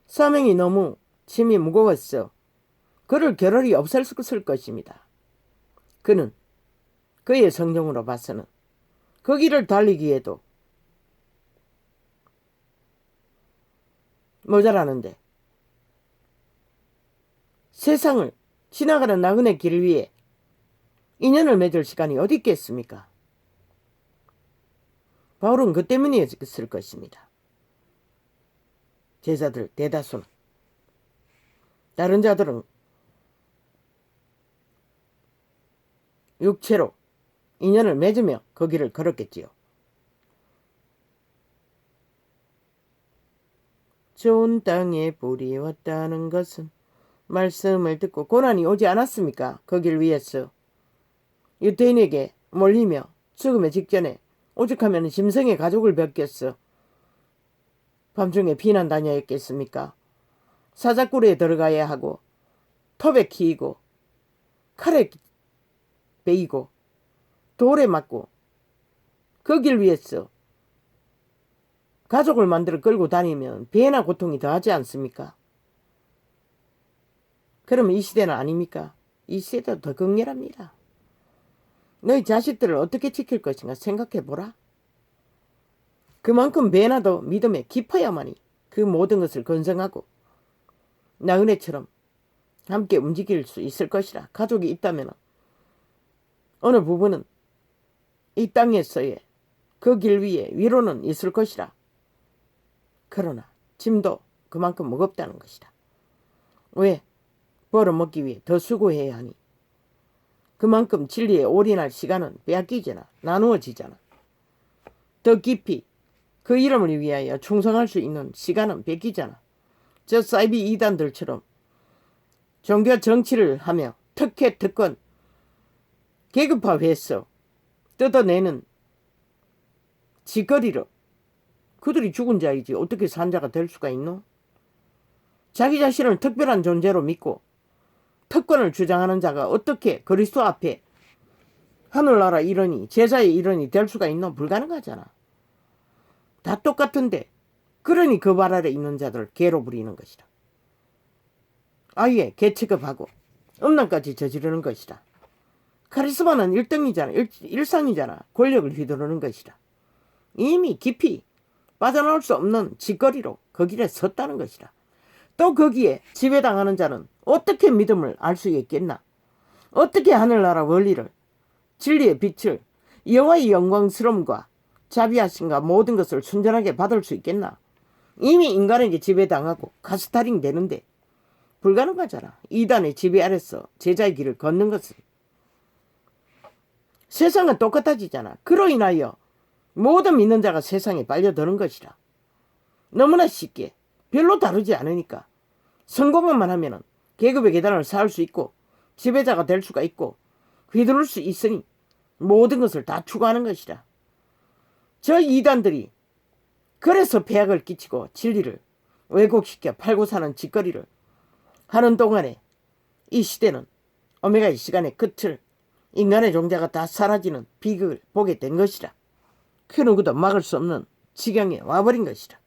사명이 너무 짐이 무거웠어. 그를 겨를이 없었을 것입니다. 그는 그의 성경으로 봐서는 그 길을 달리기에도 모자라는데 세상을 지나가는 나그네 길 위에 인연을 맺을 시간이 어디 있겠습니까? 바울은 그 때문이었을 것입니다. 제자들 대다수는. 다른 자들은 육체로 인연을 맺으며 그 길을 걸었겠지요. 좋은 땅에 뿌리 왔다는 것은 말씀을 듣고 고난이 오지 않았습니까? 그 길 위에서 유대인에게 몰리며 죽음의 직전에 오죽하면 짐승의 가족을 벗겼어. 밤중에 피난 다녀였겠습니까? 사자굴에 들어가야 하고 톱에 키이고 칼에 베이고 돌에 맞고 그 길 위에서 가족을 만들어 끌고 다니면 배나 고통이 더하지 않습니까? 그러면 이 시대는 아닙니까? 이 시대도 더 극렬합니다. 너희 자식들을 어떻게 지킬 것인가 생각해보라. 그만큼 배나도 믿음에 깊어야만이 그 모든 것을 건성하고 나그네처럼 함께 움직일 수 있을 것이라. 가족이 있다면 어느 부분은 이 땅에서의 그 길 위에 위로는 있을 것이라. 그러나 짐도 그만큼 무겁다는 것이다. 왜? 벌어먹기 위해 더 수고해야 하니 그만큼 진리에 올인할 시간은 빼앗기잖아. 나누어지잖아. 더 깊이 그 이름을 위하여 충성할 수 있는 시간은 뺏기잖아. 저 사이비 이단들처럼 종교 정치를 하며 특혜 특권 계급화해서 뜯어내는 짓거리로 그들이 죽은 자이지 어떻게 산 자가 될 수가 있노? 자기 자신을 특별한 존재로 믿고 특권을 주장하는 자가 어떻게 그리스도 앞에 하늘나라 일원이 제자의 일원이 될 수가 있노? 불가능하잖아. 다 똑같은데 그러니 그 발 아래 있는 자들을 개로 부리는 것이다. 아예 개 취급하고 음란까지 저지르는 것이다. 카리스마는 1등이잖아. 일상이잖아. 권력을 휘두르는 것이다. 이미 깊이 빠져나올 수 없는 짓거리로 그 길에 섰다는 것이다. 또 거기에 지배당하는 자는 어떻게 믿음을 알 수 있겠나? 어떻게 하늘나라 원리를, 진리의 빛을, 여호와의 영광스러움과 자비하심과 모든 것을 순전하게 받을 수 있겠나? 이미 인간에게 지배당하고 가스타링 되는데 불가능하잖아. 이단의 지배 아래서 제자의 길을 걷는 것은. 세상은 똑같아지잖아. 그로 인하여 모든 믿는 자가 세상에 빨려드는 것이라. 너무나 쉽게 별로 다르지 않으니까 성공만 하면은 계급의 계단을 쌓을 수 있고 지배자가 될 수가 있고 휘두를 수 있으니 모든 것을 다 추구하는 것이라. 저 이단들이 그래서 폐악을 끼치고 진리를 왜곡시켜 팔고 사는 짓거리를 하는 동안에 이 시대는 오메가의 시간의 끝을 인간의 종자가 다 사라지는 비극을 보게 된 것이라. 그 누구도 막을 수 없는 지경에 와버린 것이라.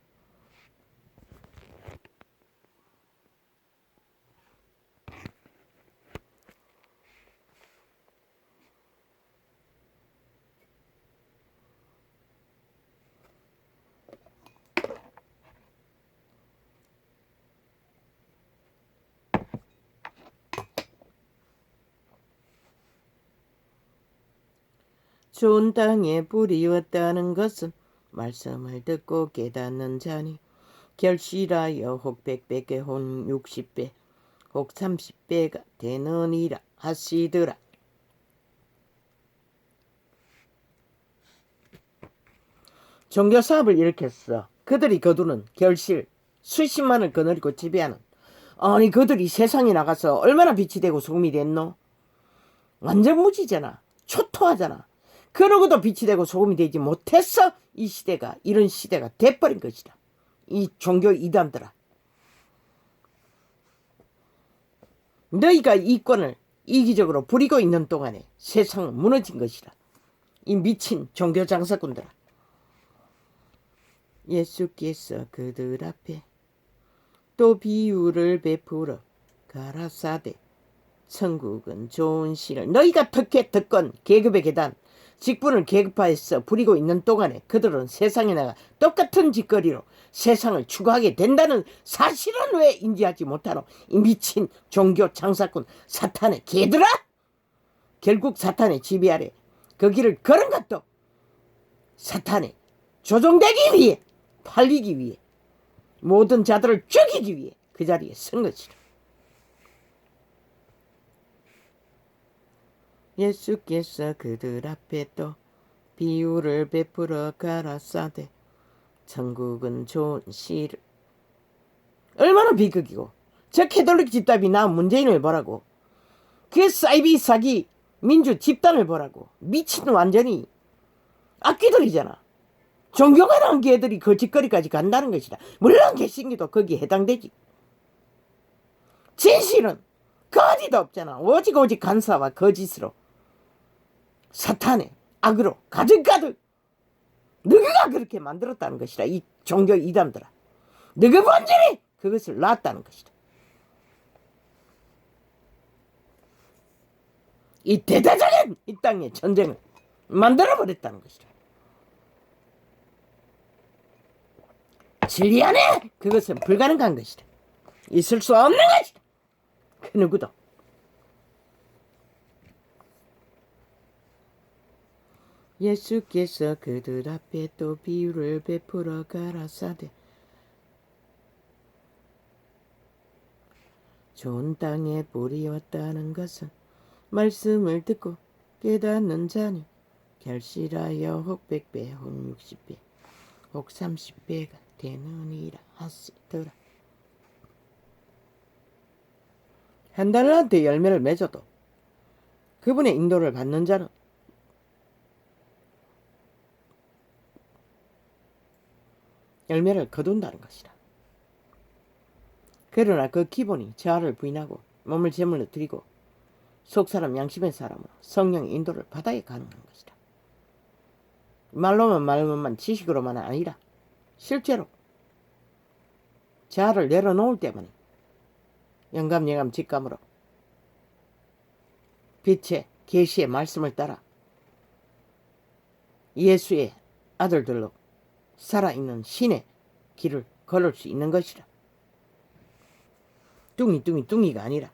좋은 땅에 뿌리 왔다는 것은 말씀을 듣고 깨닫는 자니 결실하여 혹 100배 혹 60배 혹 30배가 되느니라 하시더라. 종교사업을 일으켰어. 그들이 거두는 결실 수십만을 거느리고 지배하는, 아니 그들이 세상에 나가서 얼마나 빛이 되고 소금이 됐노? 완전 무지잖아. 초토하잖아. 그러고도 빛이 되고 소금이 되지 못했어. 이 시대가 이런 시대가 돼버린 것이다. 이 종교 이단들아. 너희가 이권을 이기적으로 부리고 있는 동안에 세상은 무너진 것이다. 이 미친 종교 장사꾼들아. 예수께서 그들 앞에 또 비유를 베풀어 가라사대 천국은 좋은 씨를 너희가 특혜 특권 계급의 계단 직분을 계급화해서 부리고 있는 동안에 그들은 세상에 나가 똑같은 짓거리로 세상을 추구하게 된다는 사실은 왜 인지하지 못하노? 이 미친 종교 장사꾼 사탄의 개들아. 결국 사탄의 지배 아래 그 길을 걸은 것도 사탄에 조종되기 위해, 팔리기 위해, 모든 자들을 죽이기 위해 그 자리에 선 것이다. 예수께서 그들 앞에 또 비유를 베풀어 가라사대 천국은 좋은 씨를. 얼마나 비극이고. 저 캐톨릭 집단이 낳은 문재인을 보라고. 그 사이비 사기 민주 집단을 보라고. 미친 완전히 악귀들이잖아. 종교가 나온 개들이 그 짓거리까지 간다는 것이다. 물론 개신교도 거기에 해당되지. 진실은 거지도 없잖아. 오직 간사와 거짓으로 사탄의 악으로 가득가득 너희가 그렇게 만들었다는 것이다. 이 종교 이단들아. 너희 본질이 그것을 낳았다는 것이다. 이 대대적인 이 땅의 전쟁을 만들어버렸다는 것이다. 진리 안에 그것은 불가능한 것이다. 있을 수 없는 것이다. 그 누구도. 예수께서 그들 앞에 또 비유를 베풀어 가라사대 좋은 땅에 뿌리 왔다는 것은 말씀을 듣고 깨닫는 자니 결실하여 혹 100배 혹 60배 혹 30배가 되느니라 하시더라. 한 달러한테 열매를 맺어도 그분의 인도를 받는 자는 열매를 거둔다는 것이다. 그러나 그 기본이 자아를 부인하고 몸을 제물로 드리고 속사람 양심의 사람으로 성령의 인도를 받아야 가능한 것이다. 말로만 지식으로만은 아니라 실제로 자아를 내려놓을 때만에 영감 직감으로 빛의 계시의 말씀을 따라 예수의 아들들로 살아있는 신의 길을 걸을 수 있는 것이라. 뚱이가 아니라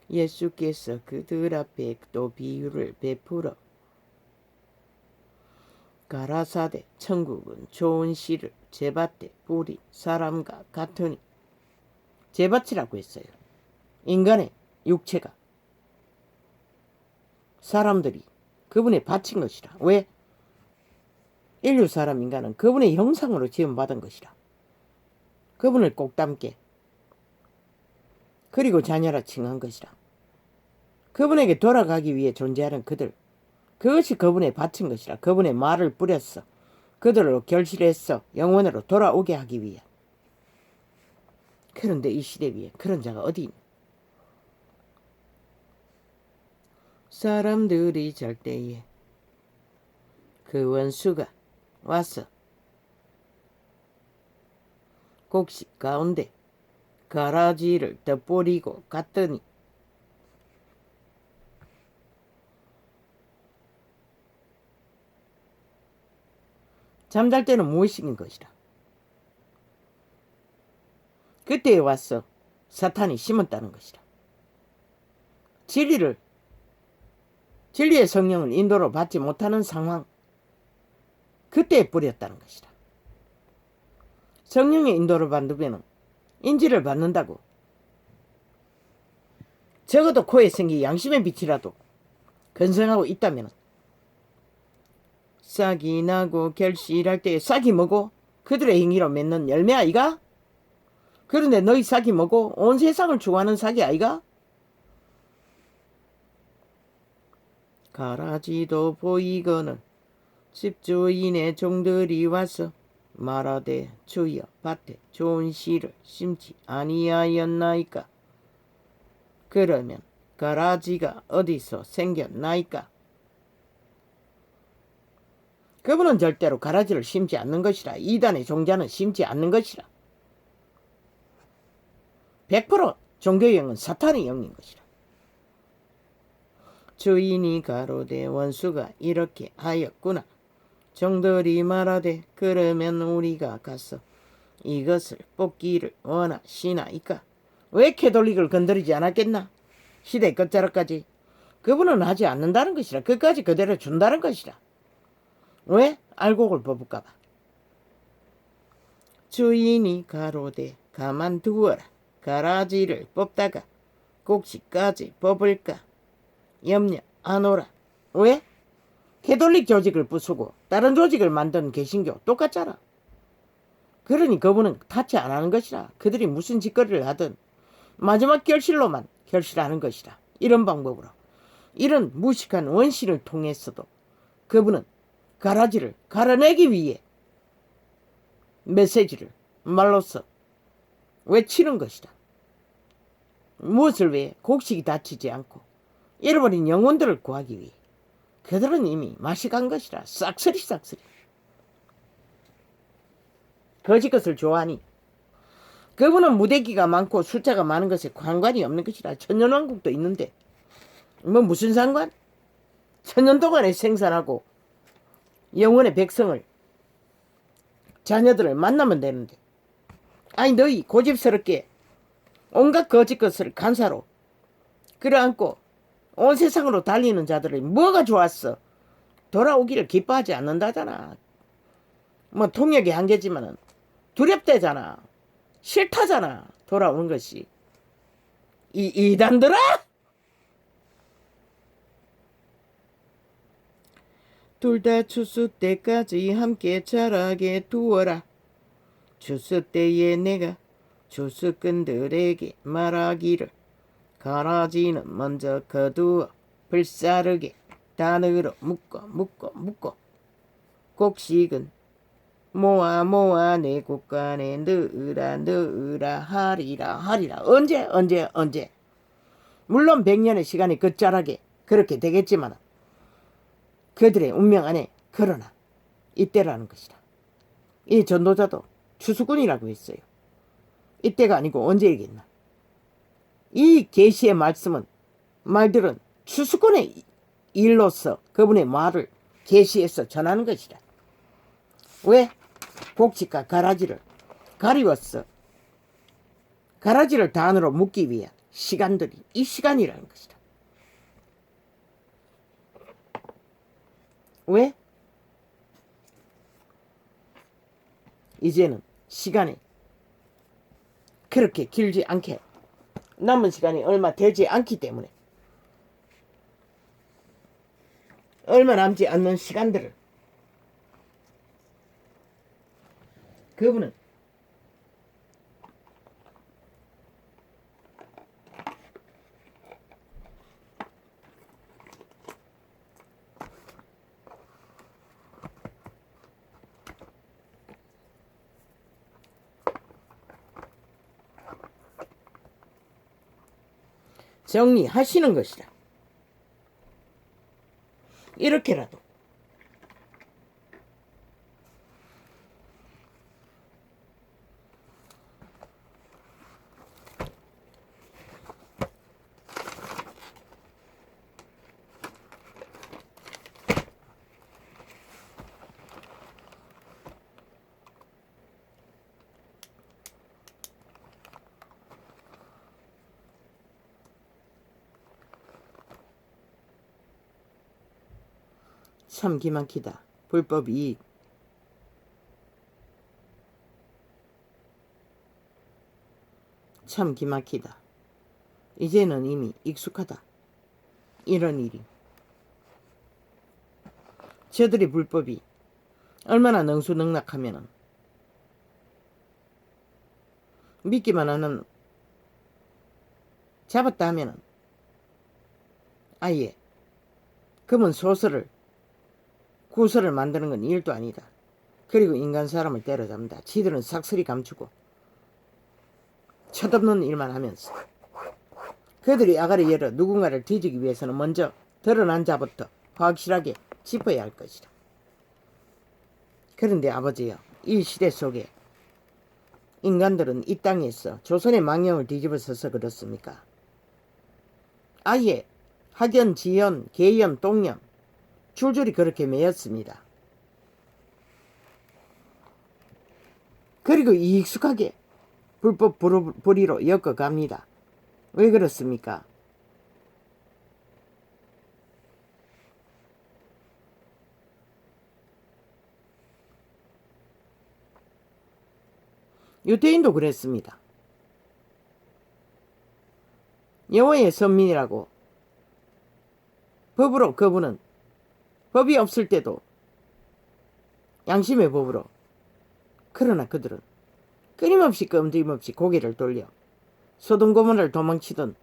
예수께서 그들 앞에 또 비유를 베풀어 가라사대 천국은 좋은 씨를 제밭에 뿌린 사람과 같으니. 제밭이라고 했어요. 인간의 육체가 사람들이 그분의 바친 것이라. 왜? 인류 사람 인간은 그분의 형상으로 지음받은 것이라. 그분을 꼭 닮게 그리고 자녀라 칭한 것이라. 그분에게 돌아가기 위해 존재하는 그들, 그것이 그분의 바친 것이라. 그분의 말을 뿌렸어. 그들로 결실했어. 영원으로 돌아오게 하기 위해. 그런데 이 시대 위에 그런 자가 어디 있나? 사람들이 잘 때에 그 원수가 와서 곡식 가운데 가라지를 덧버리고 갔더니 잠잘 때는 무의식인 것이라. 그때에 와서 사탄이 심었다는 것이라. 진리의 성령을 인도로 받지 못하는 상황, 그때에 뿌렸다는 것이라. 성령의 인도를 받으면 인지를 받는다고. 적어도 코에 생긴 양심의 빛이라도 건성하고 있다면 싹이 나고 결실할 때 싹이 뭐고 그들의 행위로 맺는 열매 아이가? 그런데 너희 싹이 뭐고 온 세상을 추구하는 싹이 아이가? 가라지도 보이거늘 집주인의 종들이 와서 말하되 주여 밭에 좋은 씨를 심지 아니하였나이까? 그러면 가라지가 어디서 생겼나이까? 그분은 절대로 가라지를 심지 않는 것이라. 이단의 종자는 심지 않는 것이라. 100% 종교의 영은 사탄의 영인 것이라. 주인이 가로되 원수가 이렇게 하였구나. 종들이 말하되 그러면 우리가 가서 이것을 뽑기를 원하시나이까? 왜 캐톨릭을 건드리지 않았겠나? 시대 끝자락까지. 그분은 하지 않는다는 것이라. 끝까지 그대로 준다는 것이라. 왜? 알곡을 뽑을까봐. 주인이 가로되 가만두어라. 가라지를 뽑다가 곡식까지 뽑을까? 염려 안 오라. 왜? 캐톨릭 조직을 부수고 다른 조직을 만든 개신교 똑같잖아. 그러니 그분은 타치 안 하는 것이라. 그들이 무슨 짓거리를 하든 마지막 결실로만 결실하는 것이라. 이런 방법으로. 이런 무식한 원신을 통해서도 그분은 가라지를 갈아내기 위해 메시지를 말로써 외치는 것이다. 무엇을 위해? 곡식이 다치지 않고 잃어버린 영혼들을 구하기 위해. 그들은 이미 맛이 간 것이라. 싹쓸이. 거짓 것을 좋아하니 그분은 무대기가 많고 숫자가 많은 것에 관관이 없는 것이라. 천년왕국도 있는데 뭐 무슨 상관? 천년 동안에 생산하고 영혼의 백성을 자녀들을 만나면 되는데, 아니 너희 고집스럽게 온갖 거짓 것을 간사로 끌어안고 온 세상으로 달리는 자들이 뭐가 좋았어? 돌아오기를 기뻐하지 않는다잖아. 뭐 통역의 한계지만은 두렵대잖아. 싫다잖아. 돌아오는 것이. 이 이단들아! 둘 다 추수 때까지 함께 자라게 두어라. 추수 때에 내가 추수꾼들에게 말하기를 가라지는 먼저 거두어 불사르게 단으로 묶어 곡식은 모아 내 곳간에 넣으라 하리라. 언제? 물론 100년의 시간이 끝자락에 그렇게 되겠지만 그들의 운명 안에 그러나 이때라는 것이다. 이 전도자도 추수꾼이라고 했어요. 이때가 아니고 언제이겠나. 이 계시의 말들은 추수꾼의 일로서 그분의 말을 계시해서 전하는 것이다. 왜? 곡식과 가라지를 가리웠어. 가라지를 단으로 묶기 위한 시간들이 이 시간이라는 것이다. 왜? 이제는 시간이 그렇게 길지 않게 남은 시간이 얼마 되지 않기 때문에 얼마 남지 않는 시간들을 그분은 정리하시는 것이다. 이렇게라도 참 기막히다. 불법 이익. 참 기막히다. 이제는 이미 익숙하다. 이런 일이. 저들이 불법이 얼마나 능수능락하면은 믿기만 하는 잡았다 하면은 아예 그러면 소설을 구설을 만드는 건 일도 아니다. 그리고 인간 사람을 때려잡는다. 지들은 삭슬이 감추고 쳐덮는 일만 하면서 그들이 아가리 열어 누군가를 뒤지기 위해서는 먼저 드러난 자부터 확실하게 짚어야 할 것이다. 그런데 아버지여, 이 시대 속에 인간들은 이 땅에서 조선의 망령을 뒤집어서서 그렇습니까? 아예 학연, 지연, 계연, 똥연 줄줄이 그렇게 매였습니다. 그리고 익숙하게 불법 불의로 엮어갑니다. 왜 그렇습니까? 유대인도 그랬습니다. 여호와의 선민이라고 법으로 그분은 법이 없을 때도 양심의 법으로, 그러나 그들은 끊임없이 껌짐없이 고개를 돌려 소돔 고모라를 도망치던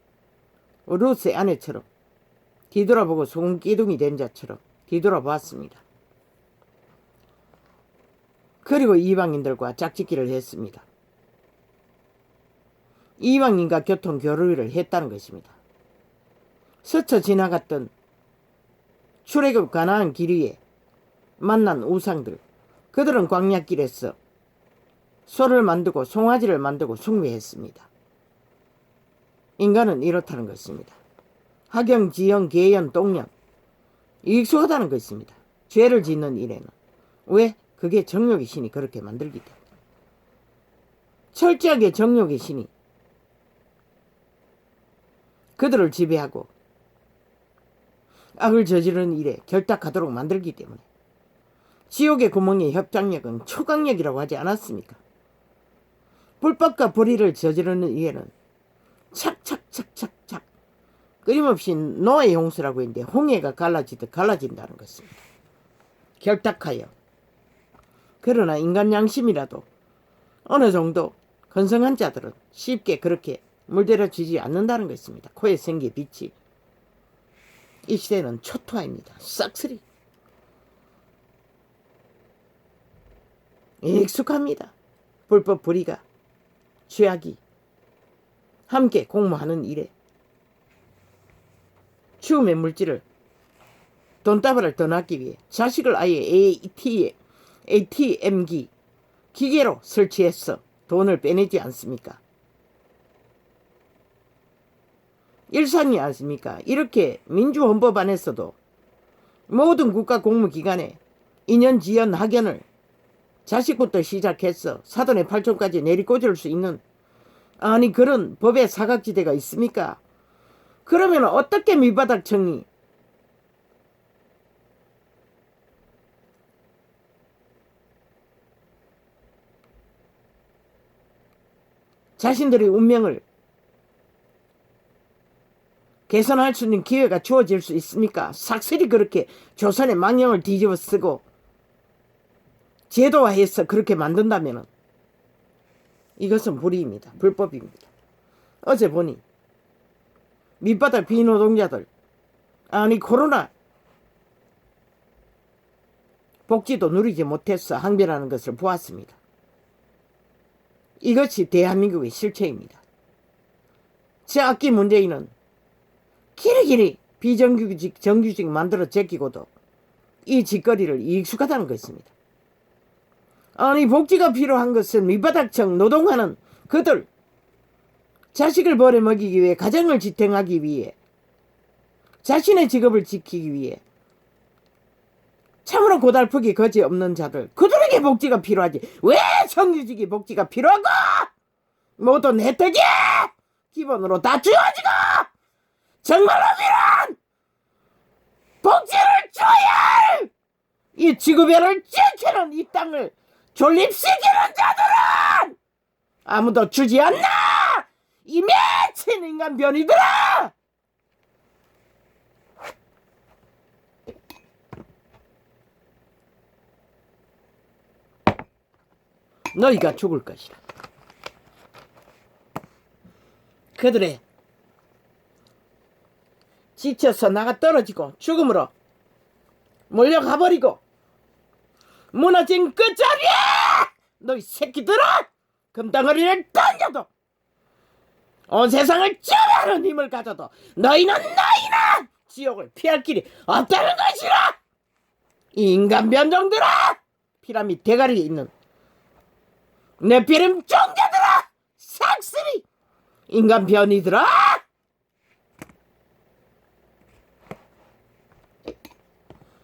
룻의 아내처럼 뒤돌아보고 소금기둥이 된 자처럼 뒤돌아보았습니다. 그리고 이방인들과 짝짓기를 했습니다. 이방인과 교통 교류를 했다는 것입니다. 스쳐 지나갔던 출애굽 가나안 길 위에 만난 우상들, 그들은 광야길에서 소를 만들고 송아지를 만들고 숭배했습니다. 인간은 이렇다는 것입니다. 학연, 지연, 계연, 똥연 익숙하다는 것입니다. 죄를 짓는 일에는. 왜? 그게 정욕의 신이 그렇게 만들기 때문에. 철저하게 정욕의 신이 그들을 지배하고 악을 저지르는 일에 결탁하도록 만들기 때문에. 지옥의 구멍의 협착력은 초강력이라고 하지 않았습니까? 불법과 불의를 저지르는 일에는 착착착착착 끊임없이 노아의 홍수라고 했는데 홍해가 갈라지듯 갈라진다는 것입니다. 결탁하여. 그러나 인간 양심이라도 어느 정도 건성한 자들은 쉽게 그렇게 물들여지지 않는다는 것입니다. 코에 생기 빛이. 이 시대는 초토화입니다. 싹쓸이. 익숙합니다. 불법 불의가, 죄악이 함께 공모하는 일에 추움의 물질을, 돈다발을 더 낳기 위해 자식을 아예 ATM기 기계로 설치해서 돈을 빼내지 않습니까? 일상이 않습니까? 이렇게 민주헌법 안에서도 모든 국가 공무기관에 인연, 지연, 학연을 자식부터 시작해서 사돈의 팔촌까지 내리꽂을 수 있는, 아니 그런 법의 사각지대가 있습니까? 그러면 어떻게 밑바닥청이 자신들의 운명을 개선할 수 있는 기회가 주어질 수 있습니까? 삭슬이 그렇게 조선의 망령을 뒤집어 쓰고 제도화해서 그렇게 만든다면 이것은 불의입니다. 불법입니다. 어제 보니 밑바닥 비노동자들, 아니 코로나 복지도 누리지 못해서 항변하는 것을 보았습니다. 이것이 대한민국의 실체입니다. 제 악기 문재인은 길이길이 비정규직, 정규직 만들어 제끼고도 이 짓거리를 익숙하다는 것입니다. 아니 복지가 필요한 것은 밑바닥청 노동하는 그들, 자식을 벌어먹이기 위해, 가정을 지탱하기 위해, 자신의 직업을 지키기 위해 참으로 고달프기 거지없는 자들, 그들에게 복지가 필요하지. 왜 정규직이 복지가 필요하고 모든 혜택이 기본으로 다 주어지고 정말로 필요한 복지를 줘야 할 이 지구별을 지키는 이 땅을 존립시키는 자들은 아무도 주지 않나! 이 미친 인간 변이들아! 너희가 죽을 것이다. 그들의 지쳐서 나가 떨어지고 죽음으로 몰려가버리고 무너진 그 자리에 너희 새끼들아 금덩어리를 던져도 온 세상을 지배하는 힘을 가져도 너희는 지옥을 피할 길이 없다는 것이라. 이 인간 변종들아, 피라미드 대가리에 있는 네피림 종자들아, 삭스리 인간 변이들아,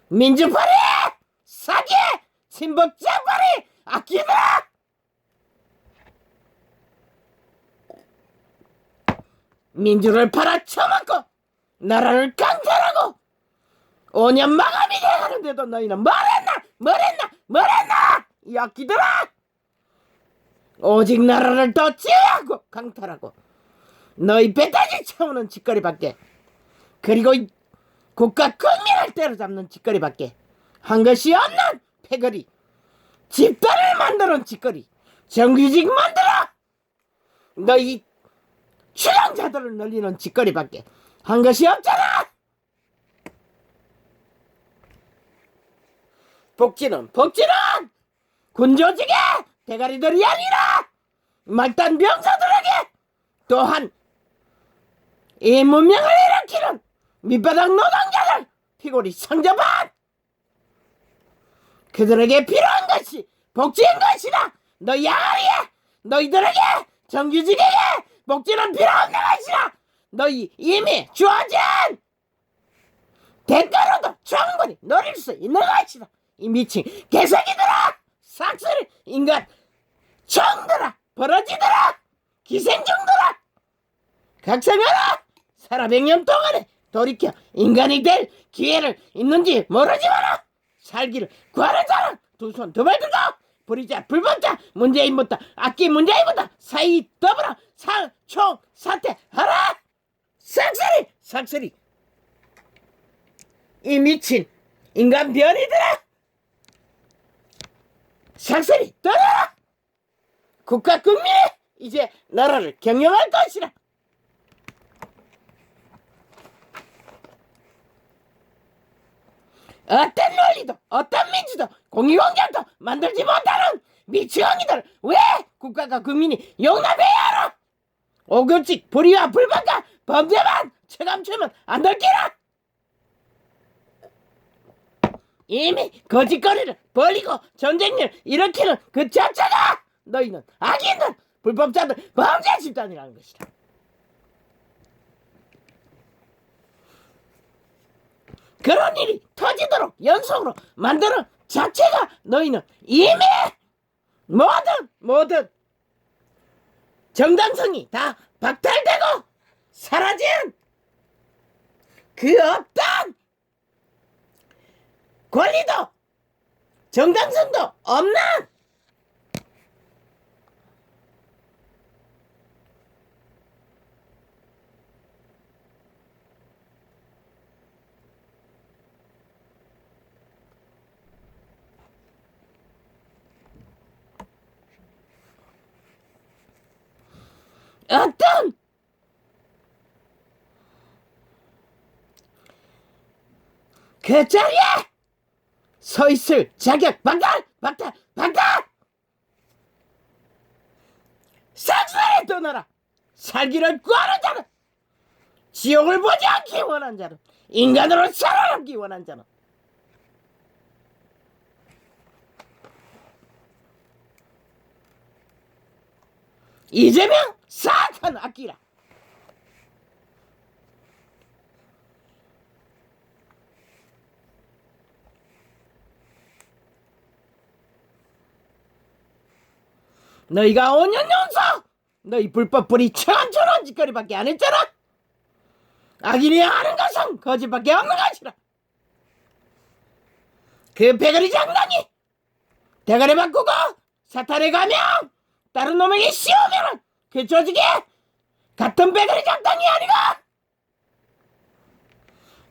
민주파리 사기 친북장파리 악기들아, 민주를 팔아쳐먹고 나라를 강탈하고 5년 마감이 돼가는데도 너희는 뭐랬나 이 악기들아, 오직 나라를 더 지배하고 강탈하고 너희 배타지 채우는 짓거리밖에, 그리고 국가 국민을 때려잡는 짓거리밖에 한 것이 없는 패거리, 집단을 만드는 짓거리, 정규직 만들어 너희 추종자들을 늘리는 짓거리밖에 한 것이 없잖아. 복지는 군조직의 대가리들이 아니라 말단 병사들에게, 또한 이 문명을 일으키는 밑바닥 노동자들 피골이 상접한 그들에게 필요한 것이 복지인 것이다. 너희 아가리에 너희들에게 정규직에게 복지는 필요 없는 것이다. 너희 이미 주어진 대가로도 충분히 노릴 수 있는 것이다. 이 미친 개새끼들아, 삭스리 인간 청들아, 버러지들아, 기생충들아, 각성하라. 살아백년 동안에 돌이켜 인간이 될 기회를 있는지 모르지만 살기를 구하는 자는 두 손 두 발 들고 불의자 불법자 문재인부터 악기 문재인부터 사이 더불어 총 사퇴하라. 삭스리 이 미친 인간 변이들아, 삭스리 떠나라. 국가 국민이 이제 나라를 경영할 것이라. 어떤 논리도 어떤 민주도 공익원경도 만들지 못하는 미치광이들 왜 국가가 국민이 용납해야 하노? 오급직 불의와 불법과 범죄만 체감추면 안 될 기라. 이미 거짓거리를 벌이고 전쟁을 일으키는 그 자체가 너희는 악인들, 불법자들, 범죄 집단이라는 것이다. 그런 일이 터지도록 연속으로 만드는 자체가 너희는 이미 모든 정당성이 다 박탈되고 사라진 그 어떤 권리도 정당성도 없는 어떤 그 자리에 서 있을 자격 박탈 싹쓸이 떠나라. 살기를 구하는 자는, 지옥을 보지 않기 원하는 자는, 인간으로 살아남기 원하는 자는 이재명 사악한 악기라. 너희가 5년 연속 너희 불법 불이 천천한 짓거리밖에 안 했잖아. 악인이 하는 것은 거짓밖에 없는 것이라. 그 배거리 장난이 대가리 바꾸고 사탄에 가면 다른 놈에게 씌우면 그 조직에 같은 배거리 장난이 아니가.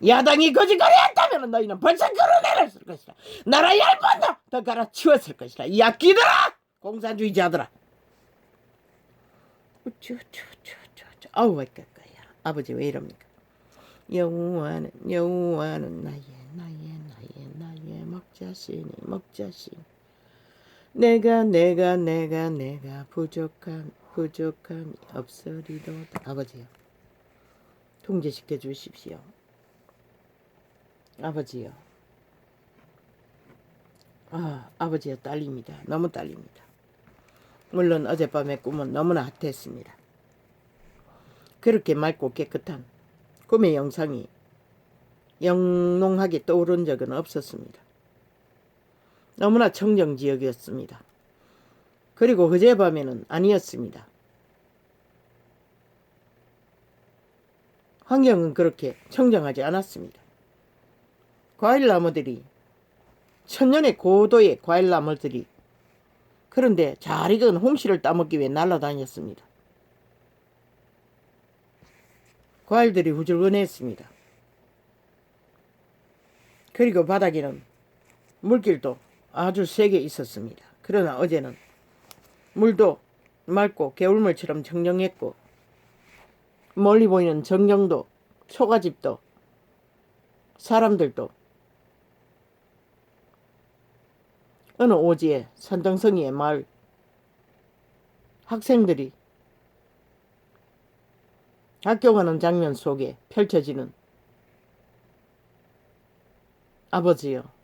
야당이 거짓거리 했다면 너희는 벌써 끌어내렸을 것이라. 나라 10번 더 갈아치웠을 것이라. 이 악기들아, 공산주의자들아. 아우 왜 깎아야. 아버지 왜 이럽니까? 여호와는 나의 먹자시니 내가 부족함이 없으리로다. 아버지요, 통제시켜 주십시오. 아버지요. 아버지요, 딸립니다. 너무 딸립니다. 물론 어젯밤의 꿈은 너무나 핫했습니다. 그렇게 맑고 깨끗한 꿈의 영상이 영롱하게 떠오른 적은 없었습니다. 너무나 청정지역이었습니다. 그리고 그제밤에는 아니었습니다. 환경은 그렇게 청정하지 않았습니다. 과일나무들이, 천년의 고도의 과일나무들이, 그런데 잘 익은 홍시를 따먹기 위해 날아다녔습니다. 과일들이 후줄근했습니다. 그리고 바닥에는 물길도 아주 세게 있었습니다. 그러나 어제는 물도 맑고 개울물처럼 청정했고, 멀리 보이는 정경도, 초가집도, 사람들도 어느 오지에 산등성이의 마을 학생들이 학교 가는 장면 속에 펼쳐지는, 아버지여,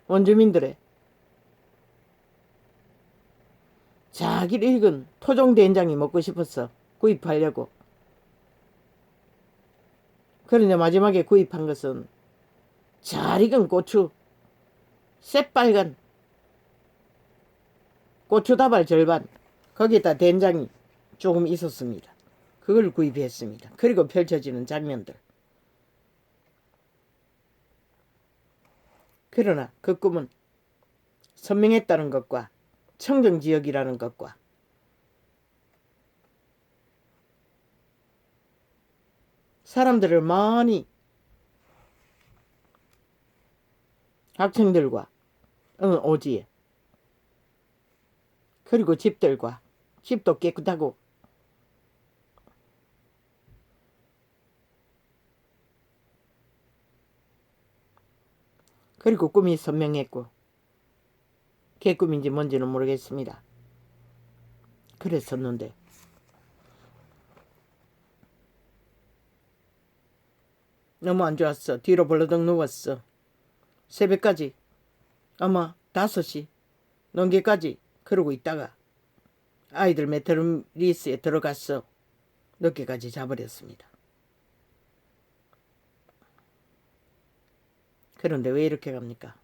원주민들의 잘 익은 토종된장이 먹고 싶어서 구입하려고. 그런데 마지막에 구입한 것은 잘 익은 고추, 새빨간 고추다발 절반, 거기에다 된장이 조금 있었습니다. 그걸 구입했습니다. 그리고 펼쳐지는 장면들. 그러나 그 꿈은 선명했다는 것과 청정지역이라는 것과 사람들을 많이, 학생들과 어느 오지에, 그리고 집들과, 집도 깨끗하고 그리고 꿈이 선명했고, 개꿈인지 뭔지는 모르겠습니다. 그랬었는데 너무 안 좋았어. 뒤로 벌러덩 누웠어. 새벽까지, 아마 5시 넘게까지 그러고 있다가 아이들 메트로리스에 들어갔어. 늦게까지 자버렸습니다. 그런데 왜 이렇게 갑니까?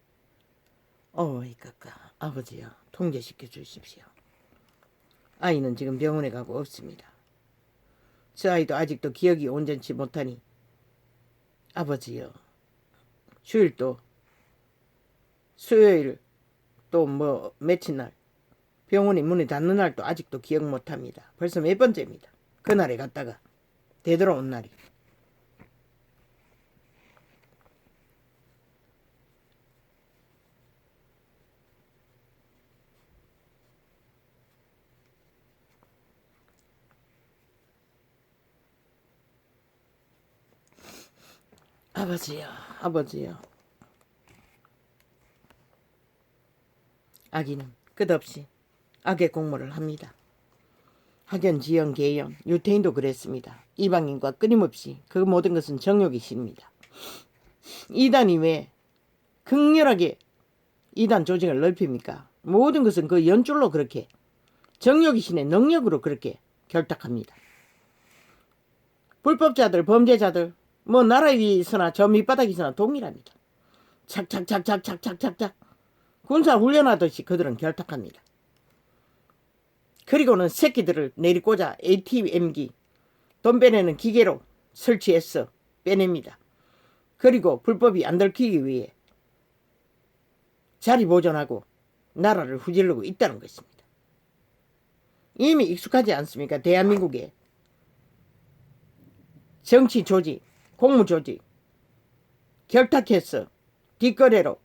이까까 아버지요, 통제시켜 주십시오. 아이는 지금 병원에 가고 없습니다. 저 아이도 아직도 기억이 온전치 못하니 아버지요, 주일도 수요일 또 뭐 며칠 날 병원이 문이 닫는 날도 아직도 기억 못합니다. 벌써 몇 번째입니다. 그날에 갔다가 되돌아온 날이. 아버지요. 아기는 끝없이 악의 공모를 합니다. 학연, 지연, 계연, 유태인도 그랬습니다. 이방인과 끊임없이 그 모든 것은 정욕이십니다. 이단이 왜 극렬하게 이단 조직을 넓힙니까? 모든 것은 그 연줄로 그렇게 정욕이신의 능력으로 그렇게 결탁합니다. 불법자들, 범죄자들, 뭐 나라 위에 있으나 저 밑바닥에 있으나 동일합니다. 착착착착착착착착 군사 훈련하듯이 그들은 결탁합니다. 그리고는 새끼들을 내리꽂아 ATM기, 돈 빼내는 기계로 설치해서 빼냅니다. 그리고 불법이 안 들키기 위해 자리 보존하고 나라를 후지르고 있다는 것입니다. 이미 익숙하지 않습니까? 대한민국에 정치 조직, 공무 조직 결탁해서 뒷거래로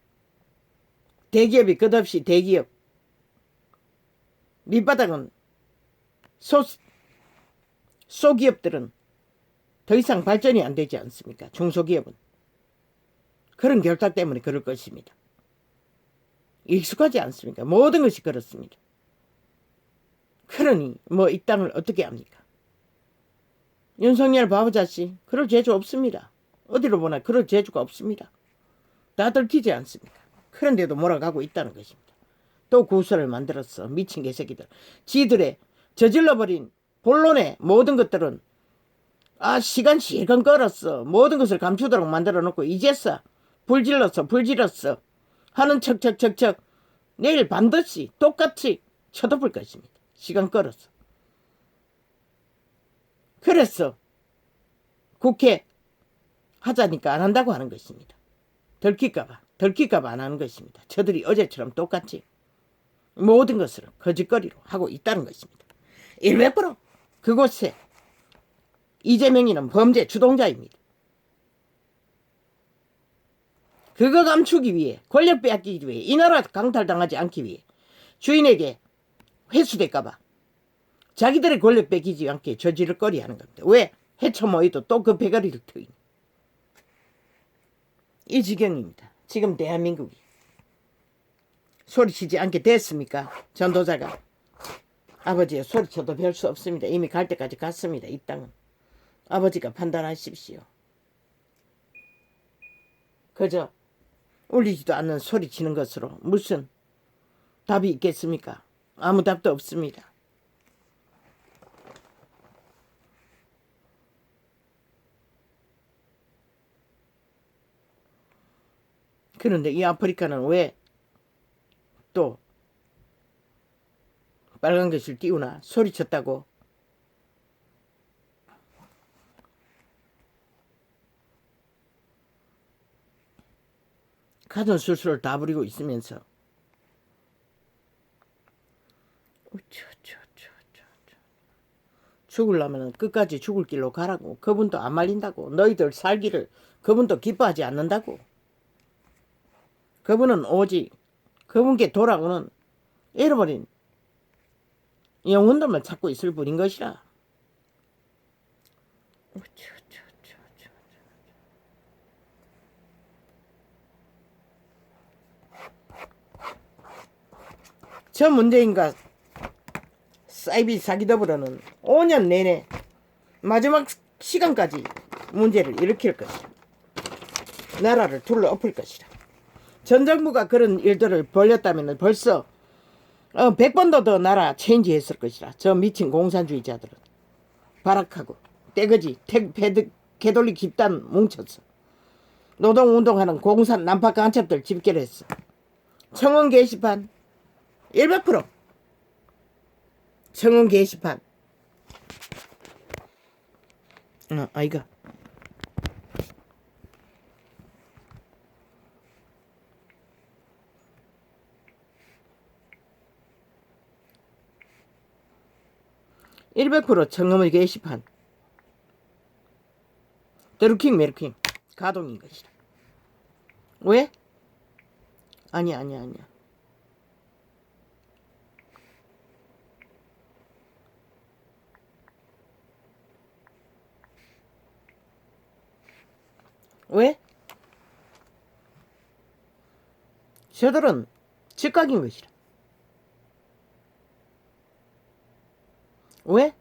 대기업이 끝없이 대기업, 밑바닥은 소기업들은 더 이상 발전이 안 되지 않습니까? 중소기업은. 그런 결탁 때문에 그럴 것입니다. 익숙하지 않습니까? 모든 것이 그렇습니다. 그러니 뭐 이 땅을 어떻게 합니까? 윤석열 바보자씨 그럴 재주 없습니다. 어디로 보나 그럴 재주가 없습니다. 다 들키지 않습니까? 그런데도 몰아가고 있다는 것입니다. 또 구설을 만들었어. 미친 개새끼들. 지들의 저질러버린 본론의 모든 것들은 시간 시간 끌었어. 모든 것을 감추도록 만들어 놓고 이제서 불질렀어 하는 척척척척 내일 반드시 똑같이 쳐덮을 것입니다. 시간 끌었어. 그래서 국회 하자니까 안 한다고 하는 것입니다. 들킬까봐 안 하는 것입니다. 저들이 어제처럼 똑같이 모든 것을 거짓거리로 하고 있다는 것입니다. 100% 그곳에 이재명이는 범죄 주동자입니다. 그거 감추기 위해, 권력 빼앗기기 위해, 이 나라 강탈당하지 않기 위해 주인에게 회수될까봐 자기들의 권력 뺏기지 않게 저지를 거리 하는 겁니다. 왜? 해쳐 모이도 또 그 배가리를 트이니. 이 지경입니다. 지금 대한민국이. 소리치지 않게 됐습니까? 전도자가. 아버지의 소리쳐도 별 수 없습니다. 이미 갈 때까지 갔습니다. 이 땅은. 아버지가 판단하십시오. 그저 울리지도 않는 소리치는 것으로 무슨 답이 있겠습니까? 아무 답도 없습니다. 그런데 이 아프리카는 왜 또 빨간 것을 띄우나 소리쳤다고 가전 술수를 다 부리고 있으면서 죽으려면 끝까지 죽을 길로 가라고. 그분도 안 말린다고. 너희들 살기를 그분도 기뻐하지 않는다고. 그분은 오직 그분께 돌아오는 잃어버린 영혼들만 찾고 있을 뿐인 것이라. 저 문재인과 사기더불어는 5년 내내 마지막 시간까지 문제를 일으킬 것이다. 나라를 둘러엎을 것이다. 전 정부가 그런 일들을 벌였다면 벌써 100번도 더 나라 체인지했을 것이라. 저 미친 공산주의자들은 발악하고 떼거지 개돌리 집단 뭉쳤어. 노동운동하는 공산 난파 간첩들 집결했어. 청원 게시판 100% 청원 게시판 아이가 100% 청음의 게시판 드루킹 메르킹 가동인 것이다. 왜? 아니야. 왜? 저들은 즉각인 것이다. 왜?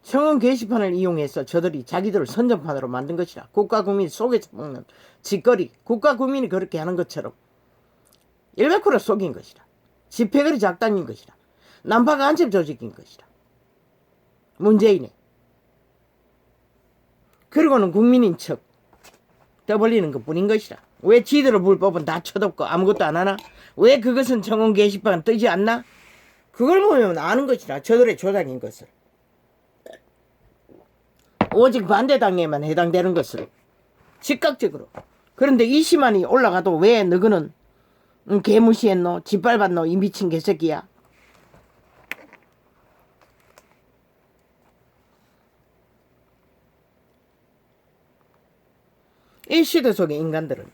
청원 게시판을 이용해서 저들이 자기들을 선전판으로 만든 것이라. 국가 국민 속에서 먹는 짓거리, 국가 국민이 그렇게 하는 것처럼 100% 속인 것이라. 집회거리 작당인 것이라. 난파 간첩 조직인 것이라. 문재인의. 그리고는 국민인 척 떠벌리는 것뿐인 것이라. 왜 지들의 불법은 다 쳐덮고 아무것도 안 하나? 왜 그것은 청원 게시판 뜨지 않나? 그걸 보면 아는 것이라. 저들의 조작인 것을. 오직 반대당에만 해당되는 것을 즉각적으로 그런데 20만이 올라가도 왜 너희는 개무시했노? 짓밟았노? 이 미친 개새끼야. 이 시대 속의 인간들은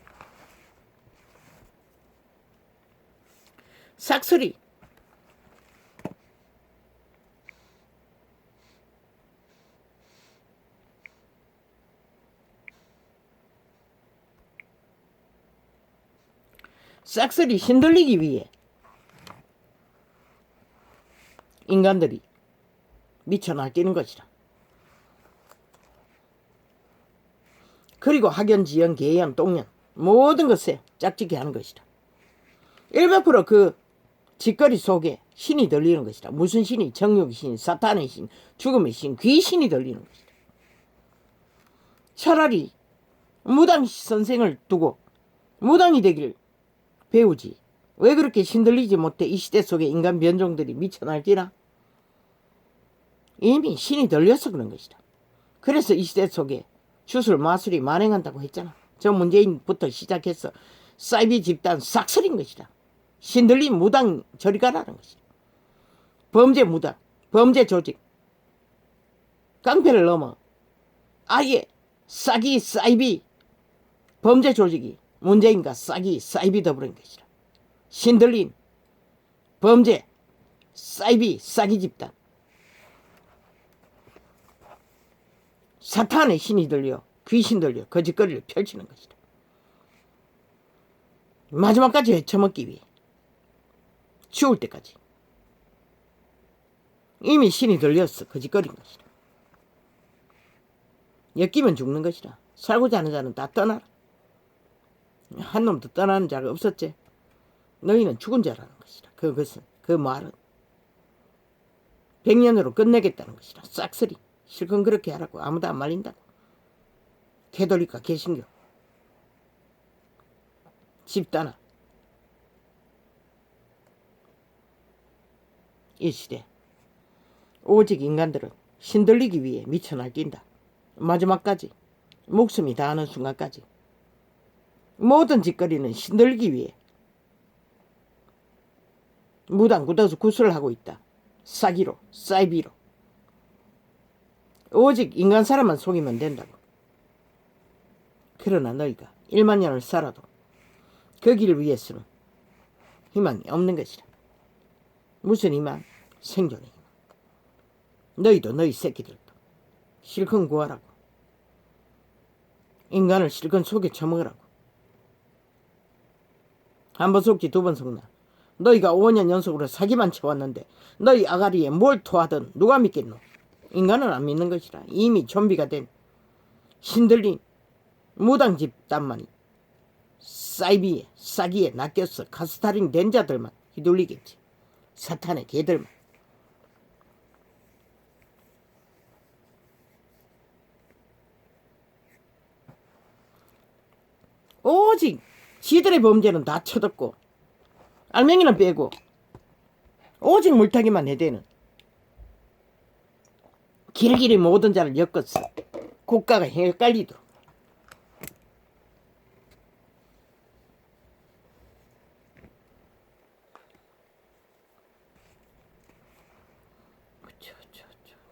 싹쓸이 신들리기 위해 인간들이 미쳐 날뛰는 것이다. 그리고 학연, 지연, 계연, 똥연 모든 것에 짝짓기 하는 것이다. 100%그 짓거리 속에 신이 들리는 것이다. 무슨 신이? 정욕의 신, 사탄의 신, 죽음의 신, 귀신이 들리는 것이다. 차라리 무당 선생을 두고 무당이 되길 배우지. 왜 그렇게 신들리지 못해 이 시대 속에 인간 변종들이 미쳐 날뛰나? 이미 신이 들려서 그런 것이다. 그래서 이 시대 속에 주술 마술이 만행한다고 했잖아. 저 문재인부터 시작해서 사이비 집단 싹쓸인 것이다. 신들린 무당 저리 가라는 것이다. 범죄 무당, 범죄 조직, 깡패를 넘어 아예 싸기 사이비 범죄 조직이 문재인과 싸기 사이비 더불은 것이다. 신들린 범죄 사이비 싸기 집단, 사탄의 신이 들려 귀신 들려 거짓거리를 펼치는 것이다. 마지막까지 헤쳐먹기 위해 죽을 때까지 이미 신이 들렸어. 거짓거린 것이다. 엮이면 죽는 것이다. 살고자 하는 자는 다 떠나라. 한 놈도 떠나는 자가 없었지. 너희는 죽은 자라는 것이다. 그것은 그 말은 100년으로 끝내겠다는 것이다. 싹쓸이 실컷 그렇게 하라고. 아무도 안 말린다고. 개돌리카 개신교 집단아. 이 시대 오직 인간들은 신들리기 위해 미쳐 날뛴다. 마지막까지 목숨이 다하는 순간까지 모든 짓거리는 신들리기 위해 무당 굳어서 구슬을 하고 있다. 싸기로 사이비로 오직 인간 사람만 속이면 된다고. 그러나 너희가 1만 년을 살아도 그 길을 위해서는 희망이 없는 것이다. 무슨 희망? 생존의 희망. 너희도 너희 새끼들도 실컷 구하라고. 인간을 실컷 속에 처먹으라고. 한 번 속지 두 번 속나. 너희가 5년 연속으로 사기만 쳐왔는데 너희 아가리에 뭘 토하든 누가 믿겠노? 인간은 안 믿는 것이라. 이미 좀비가 된 신들린 무당 집단만이 사이비에 싸기에 낚여서 카스타링 된 자들만 휘둘리겠지. 사탄의 개들만. 오직 지들의 범죄는 다 쳐듣고 알맹이는 빼고 오직 물타기만 해대는 길길이 모든 자를 엮었어. 국가가 헷갈리도록.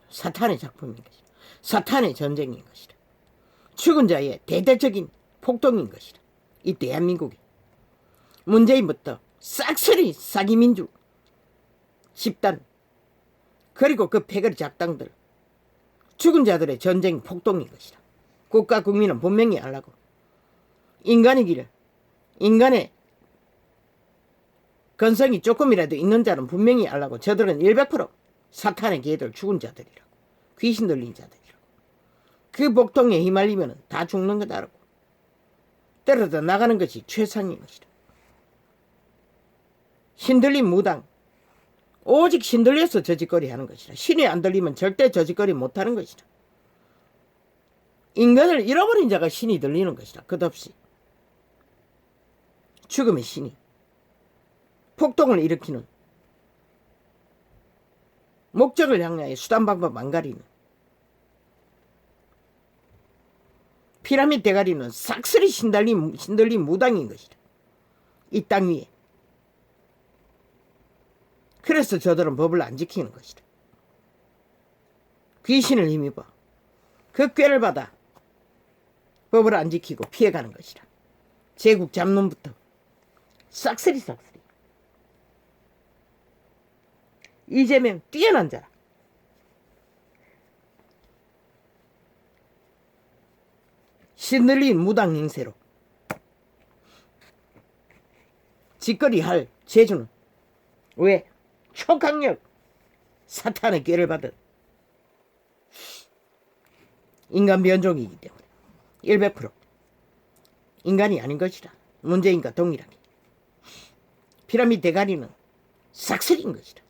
사탄의 작품인 것이다. 사탄의 전쟁인 것이다. 죽은 자의 대대적인 폭동인 것이다. 이 대한민국에 문재인부터 싹쓸이 사기민주 집단 그리고 그 패거리 작당들 죽은 자들의 전쟁 폭동인 것이다. 국가 국민은 분명히 알라고. 인간이기를 인간의 건성이 조금이라도 있는 자는 분명히 알라고. 저들은 100% 사탄의 개들 죽은 자들이라고. 귀신 들린 자들이라고. 그 복통에 휘말리면 다 죽는 거다라고. 떨어져 나가는 것이 최상인 것이다. 신들린 무당 오직 신들려서 저짓거리 하는 것이다. 신이 안 들리면 절대 저짓거리 못하는 것이다. 인간을 잃어버린 자가 신이 들리는 것이다. 끝없이 죽음의 신이 폭동을 일으키는 목적을 향하여 수단 방법 안 가리는 피라미드 대가리는 싹쓸이 신들린 무당인 것이다. 이 땅 위에. 그래서 저들은 법을 안 지키는 것이다. 귀신을 힘입어 그 꾀를 받아 법을 안 지키고 피해가는 것이다. 제국 잡놈부터 싹쓸이. 이재명 뛰어난 자라. 신들린 무당 행세로 짓거리 할 재주는 왜? 초강력 사탄의 꾀를 받은 인간 변종이기 때문에 100% 인간이 아닌 것이다. 문재인과 동일하게 피라미드 대가리는 싹쓸이인 것이다.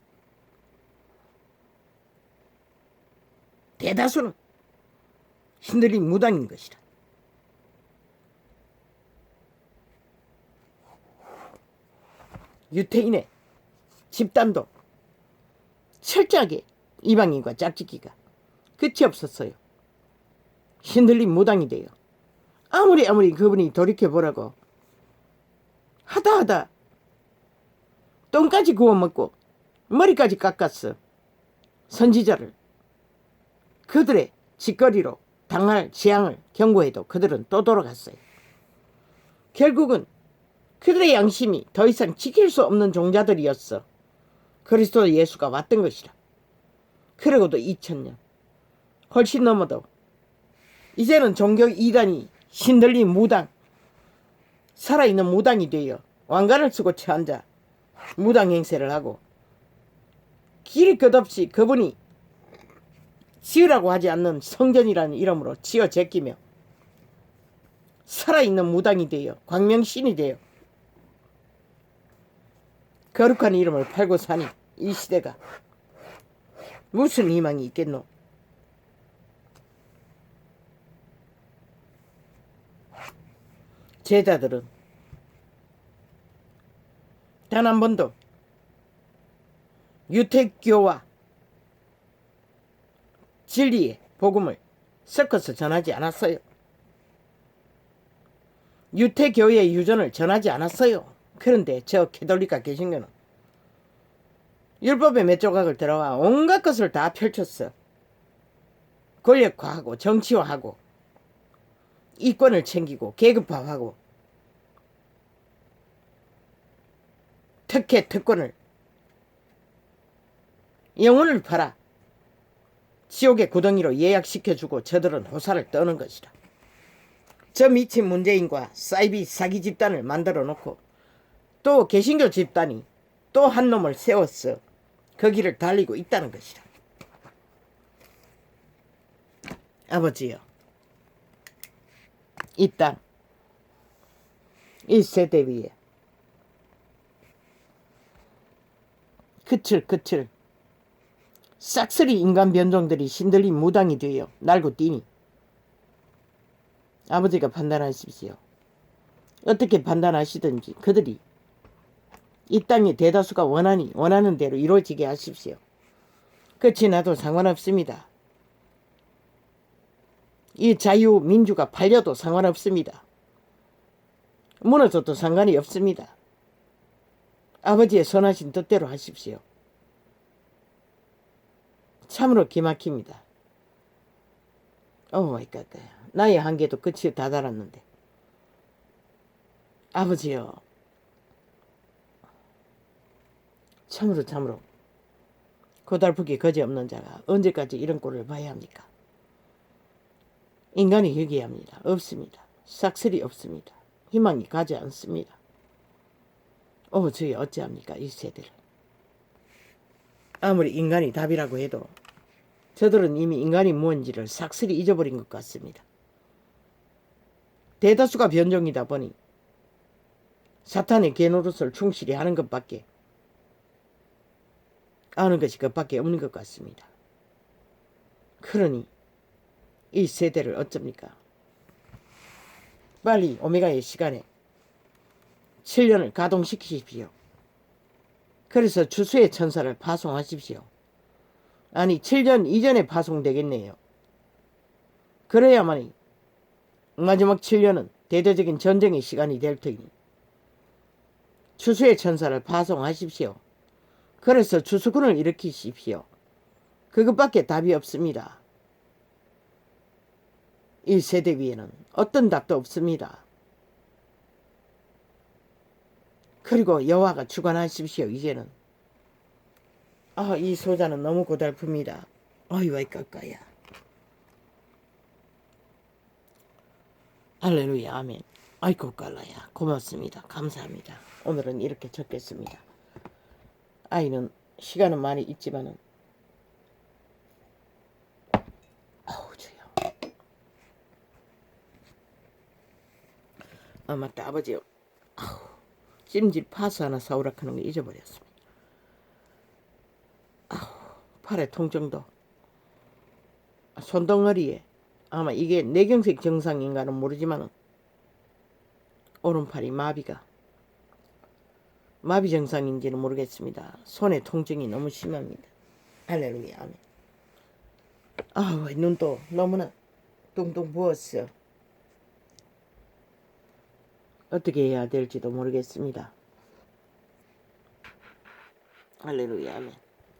대다수는 신들린 무당인 것이다. 유태인의 집단도 철저하게 이방인과 짝짓기가 끝이 없었어요. 신들린 무당이 돼요. 아무리 그분이 돌이켜보라고 하다 똥까지 구워 먹고 머리까지 깎았어. 선지자를 그들의 짓거리로 당할 재앙을 경고해도 그들은 또 돌아갔어요. 결국은 그들의 양심이 더 이상 지킬 수 없는 종자들이었어. 그리스도 예수가 왔던 것이라. 그러고도 2000년 훨씬 넘어도 이제는 종교 이단이 신들린 무당, 살아있는 무당이 되어 왕관을 쓰고 쳐앉아 무당 행세를 하고 길이 끝없이 그분이 지으라고 하지 않는 성전이라는 이름으로 지어 제끼며 살아있는 무당이 되어 광명신이 되어 거룩한 이름을 팔고 사니 이 시대가 무슨 희망이 있겠노? 제자들은 단 한 번도 유태교와 진리의 복음을 섞어서 전하지 않았어요. 유태교의 유전을 전하지 않았어요. 그런데 저 캐톨릭가 계신 거는 율법의 몇 조각을 들어와 온갖 것을 다 펼쳤어. 권력화하고 정치화하고 이권을 챙기고 계급화하고 특권을 영혼을 팔아 지옥의 구덩이로 예약시켜주고 저들은 호사를 떠는 것이다. 저 미친 문재인과 사이비 사기 집단을 만들어 놓고 또 개신교 집단이 또 한 놈을 세웠어. 그 길을 달리고 있다는 것이다. 아버지여, 이 땅, 이 세대 위에 그칠 싹쓸이 인간 변종들이 신들린 무당이 되어 날고 뛰니 아버지가 판단하십시오. 어떻게 판단하시든지 그들이 이 땅의 대다수가 원하는 대로 이루어지게 하십시오. 끝이 나도 상관없습니다. 이 자유민주가 팔려도 상관없습니다. 무너져도 상관이 없습니다. 아버지의 선하신 뜻대로 하십시오. 참으로 기막힙니다. 오 마이 갓. 나의 한계도 끝이 다 달았는데. 아버지여, 참으로 고달프기 거지없는 자가 언제까지 이런 꼴을 봐야 합니까? 인간이 회개합니다. 없습니다. 싹쓸이 없습니다. 희망이 가지 않습니다. 저희 어찌합니까? 이 세대를. 아무리 인간이 답이라고 해도 저들은 이미 인간이 뭔지를 싹쓸이 잊어버린 것 같습니다. 대다수가 변종이다 보니 사탄의 개노릇을 충실히 하는 것밖에 아는 것이 그것밖에 없는 것 같습니다. 그러니 이 세대를 어쩝니까? 빨리 오메가의 시간에 7년을 가동시키십시오. 그래서 주수의 천사를 파송하십시오. 아니 7년 이전에 파송되겠네요. 그래야만이 마지막 7년은 대대적인 전쟁의 시간이 될 터이니 추수의 천사를 파송하십시오. 그래서 추수군을 일으키십시오. 그것밖에 답이 없습니다. 이 세대 위에는 어떤 답도 없습니다. 그리고 여호와가 주관하십시오. 이제는 이 소자는 너무 고달픕니다. 왜 깎아야. 할렐루야 아멘. 아이고 깔라야 고맙습니다. 감사합니다. 오늘은 이렇게 적겠습니다. 아이는 시간은 많이 있지만은 주여. 맞다 아버지. 찜질 파스 하나 사오라 하는 거 잊어버렸습니다. 팔의 통증도 손덩어리에 아마 이게 뇌경색 증상인가는 모르지만 오른팔이 마비 증상인지는 모르겠습니다. 손의 통증이 너무 심합니다. 할렐루야 아멘. 눈도 너무나 뚱뚱 부었어. 어떻게 해야 될지도 모르겠습니다. 할렐루야 아멘.